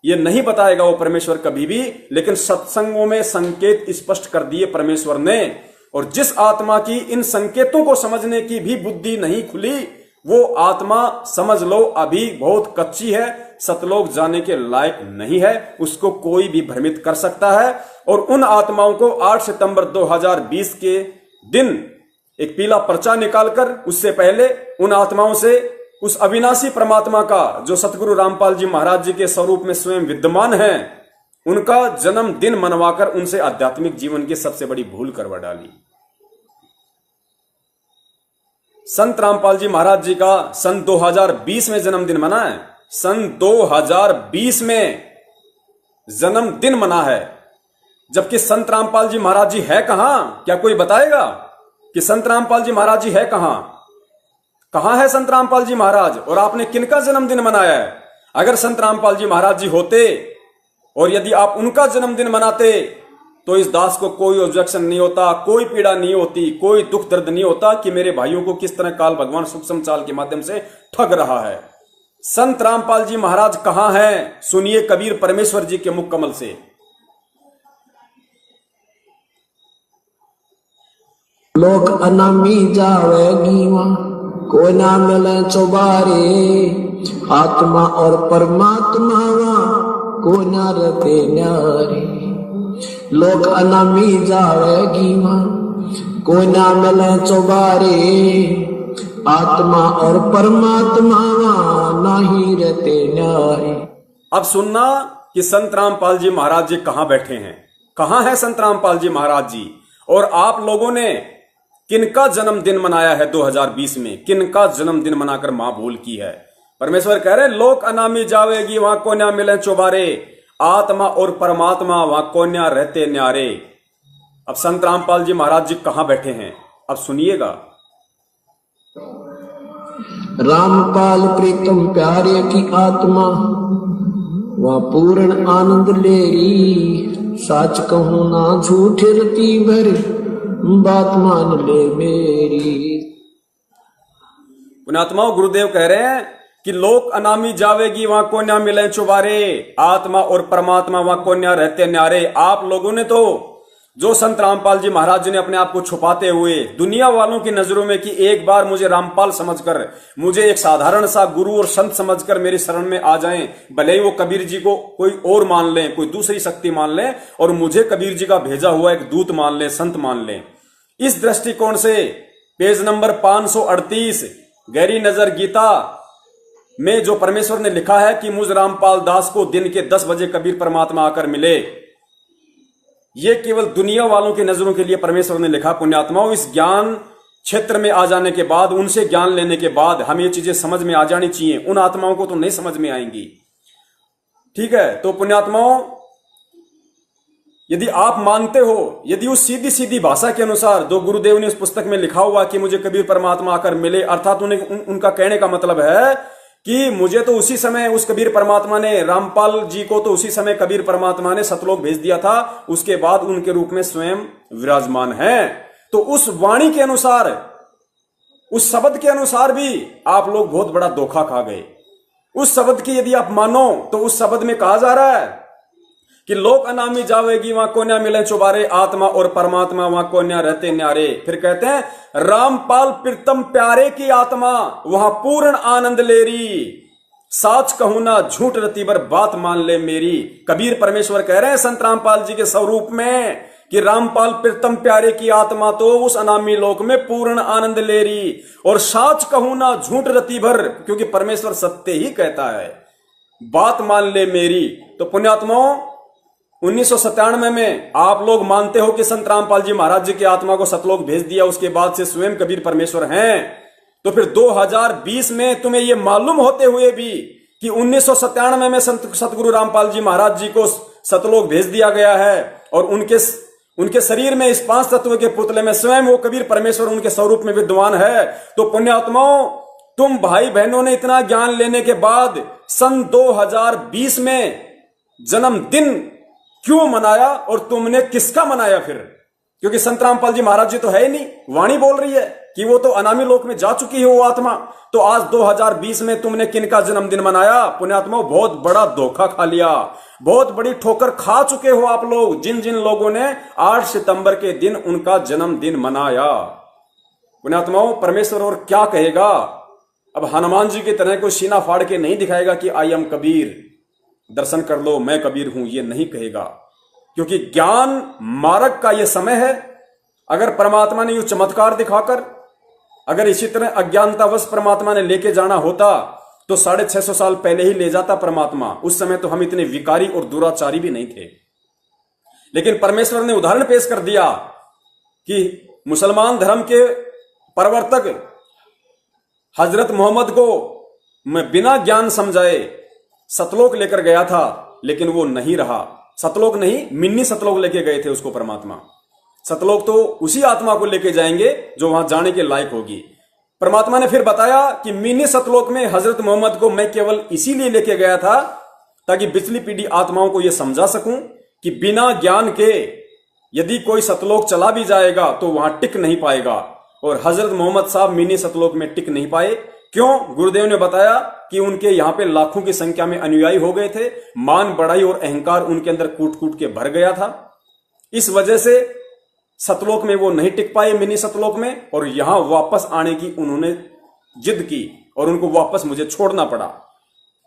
ये नहीं बताएगा वो परमेश्वर कभी भी, लेकिन सत्संगों में संकेत स्पष्ट कर दिए परमेश्वर ने। और जिस आत्मा की इन संकेतों को समझने की भी बुद्धि नहीं खुली, वो आत्मा समझ लो अभी बहुत कच्ची है, सतलोक जाने के लायक नहीं है। उसको कोई भी भ्रमित कर सकता है। और उन आत्माओं को 8 सितंबर 2020 के दिन एक पीला पर्चा निकालकर, उससे पहले उन आत्माओं से उस अविनाशी परमात्मा का जो सतगुरु रामपाल जी महाराज जी के स्वरूप में स्वयं विद्यमान है, उनका जन्मदिन मनवाकर उनसे आध्यात्मिक जीवन की सबसे बड़ी भूल करवा डाली। संत रामपाल जी महाराज जी का सन 2020 में जन्मदिन मना है। सन 2020 में जन्मदिन मना है, जबकि संत रामपाल जी महाराज जी है कहां। क्या कोई बताएगा कि संत रामपाल जी महाराज जी है कहां? कहां है संत रामपाल जी महाराज, और आपने किनका जन्मदिन मनाया है? अगर संत रामपाल जी महाराज जी होते और यदि आप उनका जन्मदिन मनाते, तो इस दास को कोई ऑब्जेक्शन नहीं होता, कोई पीड़ा नहीं होती, कोई दुख दर्द नहीं होता कि मेरे भाइयों को किस तरह काल भगवान सूक्ष्म चाल के माध्यम से ठग रहा है। संत रामपाल जी महाराज कहां हैं? सुनिए कबीर परमेश्वर जी के मुख कमल से। लोक अनामी जावेगी वहां को ना मिले चौबारे, आत्मा और परमात्मा वहां को ना रते न्यारे। लोक अनामी जावेगी वहां को ना मिले चौबारे, आत्मा और परमात्मा वहां नहीं रहते न्यारे। अब सुनना कि संत रामपाल जी महाराज जी कहां बैठे हैं, कहां है संत रामपाल जी महाराज जी, और आप लोगों ने किनका जन्मदिन मनाया है 2020 में, किनका जन्मदिन मनाकर मां भूल की है। परमेश्वर कह रहे लोक अनामी जावेगी वहां को न्या मिले चौबारे, आत्मा और परमात्मा वहां को न्या रहते न्यारे। अब संत रामपाल जी महाराज जी कहां बैठे हैं, अब सुनिएगा। रामपाल प्रीतम प्यारे की आत्मा वह पूर्ण आनंद लेरी, साच कहूं ना झूठ रती भर बात मान ले मेरी। पुण्यात्माओं, गुरुदेव कह रहे हैं कि लोक अनामी जावेगी वहां को न्या मिले चुबारे, आत्मा और परमात्मा वहां को न्या रहते न्यारे। आप लोगों ने तो जो संत रामपाल जी महाराज जी ने अपने आप को छुपाते हुए दुनिया वालों की नजरों में कि एक बार मुझे रामपाल समझकर, मुझे एक साधारण सा गुरु और संत समझकर मेरी शरण में आ जाएं, भले ही वो कबीर जी को कोई और मान लें, कोई दूसरी शक्ति मान लें, और मुझे कबीर जी का भेजा हुआ एक दूत मान लें, संत मान लें। इस दृष्टिकोण से पेज नंबर 538 गहरी नजर गीता में जो परमेश्वर ने लिखा है कि मुझ रामपाल दास को दिन के 10 बजे कबीर परमात्मा आकर मिले, ये केवल दुनिया वालों की नजरों के लिए परमेश्वर ने लिखा। पुण्यात्माओं, इस ज्ञान क्षेत्र में आ जाने के बाद, उनसे ज्ञान लेने के बाद हमें ये चीजें समझ में आ जानी चाहिए। उन आत्माओं को तो नहीं समझ में आएंगी। ठीक है, तो पुण्यात्माओं, यदि आप मानते हो, यदि उस सीधी सीधी भाषा के अनुसार जो गुरुदेव ने उस पुस्तक में लिखा हुआ कि मुझे कबीर परमात्मा आकर मिले, अर्थात उनका कहने का मतलब है कि मुझे तो उसी समय उस कबीर परमात्मा ने, रामपाल जी को तो उसी समय कबीर परमात्मा ने सतलोक भेज दिया था, उसके बाद उनके रूप में स्वयं विराजमान हैं। तो उस वाणी के अनुसार, उस शब्द के अनुसार भी आप लोग बहुत बड़ा धोखा खा गए। उस शब्द की यदि आप मानो तो उस शब्द में कहा जा रहा है कि लोक अनामी जावेगी वहां को न्या मिले चुबारे, आत्मा और परमात्मा वहां को न्या रहते न्यारे। फिर कहते हैं रामपाल प्रीतम प्यारे की आत्मा वहां पूर्ण आनंद लेरी, साच कहूं ना झूठ रतीबर बात मान ले मेरी। कबीर परमेश्वर कह रहे हैं संत रामपाल जी के स्वरूप में कि रामपाल प्रीतम प्यारे की आत्मा तो उस अनामी लोक में पूर्ण आनंद ले रही, और साच कहूं ना झूठ रति भर, क्योंकि परमेश्वर सत्य ही कहता है, बात मान ले मेरी। तो पुण्यात्माओं, 1997 में आप लोग मानते हो कि संत रामपाल जी महाराज जी की आत्मा को सतलोक भेज दिया, उसके बाद से स्वयं कबीर परमेश्वर हैं। तो फिर 2020 में तुम्हें यह मालूम होते हुए भी कि 1997 में सतगुरु रामपाल जी महाराज जी को सतलोक भेज दिया गया है, और उनके शरीर में इस 5 तत्व के पुतले में स्वयं वो कबीर परमेश्वर उनके स्वरूप में विद्यमान है। तो पुण्यात्माओं, तुम भाई बहनों ने इतना ज्ञान लेने के बाद सन 2020 में जन्मदिन क्यों मनाया, और तुमने किसका मनाया फिर? क्योंकि संत रामपाल जी महाराज जी तो है ही नहीं, वाणी बोल रही है कि वो तो अनामी लोक में जा चुकी है वो आत्मा। तो आज 2020 में तुमने किनका जन्मदिन मनाया? पुण्यात्मा, बहुत बड़ा धोखा खा लिया, बहुत बड़ी ठोकर खा चुके हो आप लोग, जिन जिन लोगों ने 8 सितंबर के दिन उनका जन्मदिन मनाया। पुण्यात्माओं, परमेश्वर और क्या कहेगा? अब हनुमान जी की तरह कोई सीना फाड़ के नहीं दिखाएगा कि आई एम कबीर, दर्शन कर लो मैं कबीर हूं, ये नहीं कहेगा, क्योंकि ज्ञान मार्ग का यह समय है। अगर परमात्मा ने यूं चमत्कार दिखाकर, अगर इसी तरह अज्ञानतावश परमात्मा ने लेके जाना होता तो 650 साल पहले ही ले जाता परमात्मा। उस समय तो हम इतने विकारी और दुराचारी भी नहीं थे। लेकिन परमेश्वर ने उदाहरण पेश कर दिया कि मुसलमान धर्म के प्रवर्तक हजरत मोहम्मद को मैं बिना ज्ञान समझाए सतलोक लेकर गया था, लेकिन वो नहीं रहा। सतलोक नहीं, मिन्नी सतलोक लेके गए थे उसको परमात्मा। सतलोक तो उसी आत्मा को लेके जाएंगे जो वहां जाने के लायक होगी। परमात्मा ने फिर बताया कि मिनी सतलोक में हजरत मोहम्मद को मैं केवल इसीलिए लेके गया था ताकि पिछली पीढ़ी आत्माओं को यह समझा सकूं कि बिना ज्ञान के यदि कोई सतलोक चला भी जाएगा तो वहां टिक नहीं पाएगा। और हजरत मोहम्मद साहब मिनी सतलोक में टिक नहीं पाए। क्यों? गुरुदेव ने बताया कि उनके यहां पे लाखों की संख्या में अनुयायी हो गए थे, मान बढ़ाई और अहंकार उनके अंदर कूट कूट के भर गया था। इस वजह से सतलोक में वो नहीं टिक पाए, मिनी सतलोक में, और यहां वापस आने की उन्होंने जिद की और उनको वापस मुझे छोड़ना पड़ा।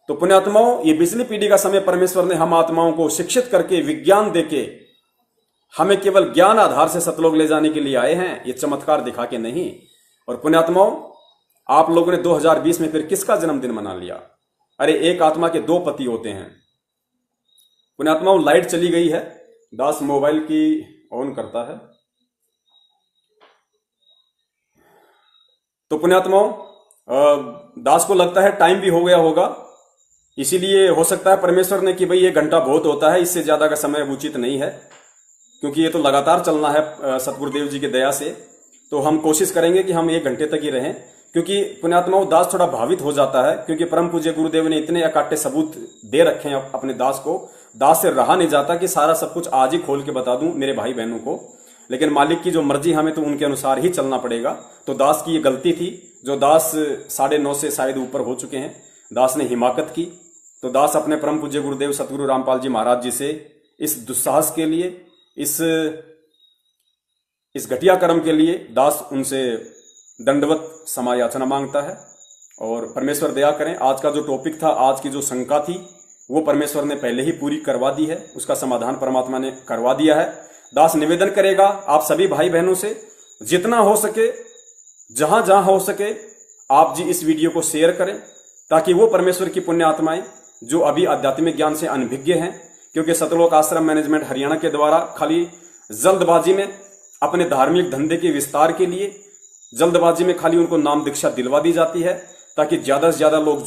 तो पुण्यात्माओं, ये पिछली पीढ़ी का समय परमेश्वर ने हम आत्माओं को शिक्षित करके, विज्ञान देके, हमें केवल ज्ञान आधार से सतलोक ले जाने के लिए आए हैं, ये चमत्कार दिखा के नहीं। और पुण्यात्माओं, आप लोगों ने 2020 में फिर किसका जन्मदिन मना लिया? अरे एक आत्मा के 2 पति होते हैं। पुण्यात्माओं, लाइट चली गई है, दास मोबाइल की ऑन करता है। तो पुण्यात्माओं, दास को लगता है टाइम भी हो गया होगा, इसीलिए हो सकता है परमेश्वर ने कि भाई 1 घंटा बहुत होता है, इससे ज्यादा का समय उचित नहीं है, क्योंकि ये तो लगातार चलना है सतगुरुदेव जी की दया से। तो हम कोशिश करेंगे कि हम 1 घंटे तक ही रहें, क्योंकि पुण्यात्माओं दास थोड़ा भावित हो जाता है, क्योंकि परम पूज्य गुरुदेव ने इतने अकाट्य सबूत दे रखे हैं अपने दास को। दास से रहा नहीं जाता कि सारा सब कुछ आज ही खोल के बता दूं मेरे भाई बहनों को, लेकिन मालिक की जो मर्जी, हमें तो उनके अनुसार ही चलना पड़ेगा। तो दास की ये गलती थी, जो दास 9:30 से शायद ऊपर हो चुके हैं, दास ने हिमाकत की। तो दास अपने परम पूज्य गुरुदेव सतगुरु रामपाल जी महाराज जी से इस दुस्साहस के लिए, इस घटिया कर्म के लिए दास उनसे दंडवत समायाचना मांगता है। और परमेश्वर दया करें, आज का जो टॉपिक था, आज की जो शंका थी, वो परमेश्वर ने पहले ही पूरी करवा दी है, उसका समाधान परमात्मा ने करवा दिया है। दास निवेदन करेगा आप सभी भाई बहनों से, जितना हो सके, जहां जहां हो सके, आप जी इस वीडियो को शेयर करें, ताकि वो परमेश्वर की पुण्य आत्माएं जो अभी आध्यात्मिक ज्ञान से अनभिज्ञ हैं, क्योंकि सतलोक आश्रम मैनेजमेंट हरियाणा के द्वारा खाली जल्दबाजी में अपने धार्मिक धंधे के विस्तार के लिए जल्दबाजी में खाली उनको नाम दीक्षा दिलवा दी जाती है ताकि ज्यादा से ज्यादा लोग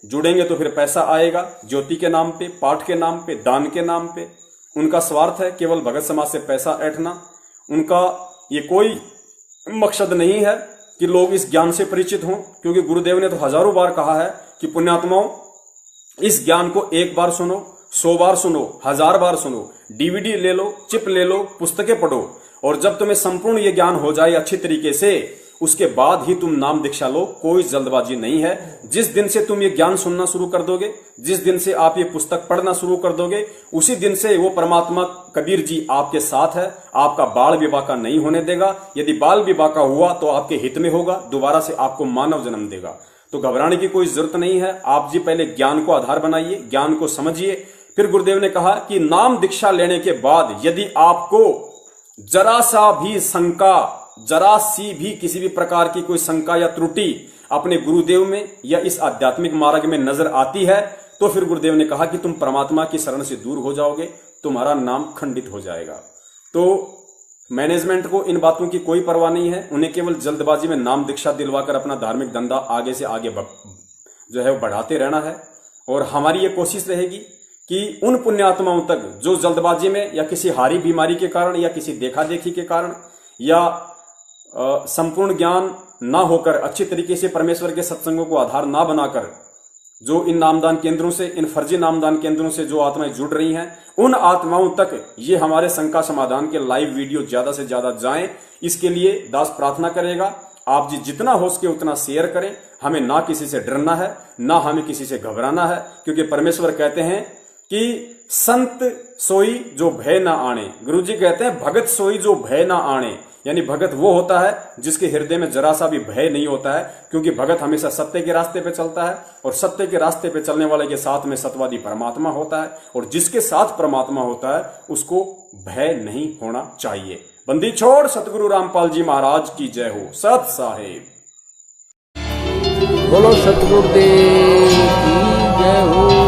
जुड़ेंगे तो फिर पैसा आएगा, ज्योति के नाम पे, पाठ के नाम पे, दान के नाम पे। उनका स्वार्थ है केवल भगत समाज से पैसा ऐंठना। उनका ये कोई मकसद नहीं है कि लोग इस ज्ञान से परिचित हों, क्योंकि गुरुदेव ने तो हजारों बार कहा है कि पुण्यात्माओं, इस ज्ञान को एक बार सुनो, 100 बार सुनो, 1000 बार सुनो, डीवीडी ले लो, चिप ले लो, पुस्तकें पढ़ो, और जब तुम्हें संपूर्ण ये ज्ञान हो जाए अच्छी तरीके से, उसके बाद ही तुम नाम दीक्षा लो। कोई जल्दबाजी नहीं है। जिस दिन से तुम ये ज्ञान सुनना शुरू कर दोगे, जिस दिन से आप ये पुस्तक पढ़ना शुरू कर दोगे, उसी दिन से वो परमात्मा कबीर जी आपके साथ है, आपका बाल विवाह का नहीं होने देगा। यदि बाल विवाह का हुआ तो आपके हित में होगा, दोबारा से आपको मानव जन्म देगा। तो घबराने की कोई जरूरत नहीं है। आप जी पहले ज्ञान को आधार बनाइए, ज्ञान को समझिए। फिर गुरुदेव ने कहा कि नाम दीक्षा लेने के बाद यदि आपको जरा सा भी शंका, जरा सी भी किसी भी प्रकार की कोई शंका या त्रुटि अपने गुरुदेव में या इस आध्यात्मिक मार्ग में नजर आती है, तो फिर गुरुदेव ने कहा कि तुम परमात्मा की शरण से दूर हो जाओगे, तुम्हारा नाम खंडित हो जाएगा। तो मैनेजमेंट को इन बातों की कोई परवाह नहीं है। उन्हें केवल जल्दबाजी में नाम दीक्षा दिलवाकर अपना धार्मिक धंधा आगे से आगे जो है वो बढ़ाते रहना है। और हमारी ये कोशिश रहेगी कि उन पुण्यात्माओं तक जो जल्दबाजी में या किसी हारी बीमारी के कारण या किसी देखा देखी के कारण या संपूर्ण ज्ञान ना होकर अच्छी तरीके से परमेश्वर के सत्संगों को आधार ना बनाकर जो इन नामदान केंद्रों से, इन फर्जी नामदान केंद्रों से जो आत्माएं जुड़ रही हैं, उन आत्माओं तक ये हमारे शंका समाधान के लाइव वीडियो ज्यादा से ज्यादा जाएं। इसके लिए दास प्रार्थना करेगा, आप जी जितना हो सके उतना शेयर करें। हमें ना किसी से डरना है, ना हमें किसी से घबराना है, क्योंकि परमेश्वर कहते हैं कि संत सोई जो भय ना आने। गुरु जी कहते हैं भगत सोई जो भय ना आने, यानी भगत वो होता है जिसके हृदय में जरा सा भी भय नहीं होता है, क्योंकि भगत हमेशा सत्य के रास्ते पे चलता है और सत्य के रास्ते पे चलने वाले के साथ में सत्यवादी परमात्मा होता है, और जिसके साथ परमात्मा होता है उसको भय नहीं होना चाहिए। बंदी छोड़ सतगुरु रामपाल जी महाराज की जय हो। सत साहेब बोलो सतगुरुदेव की जय हो।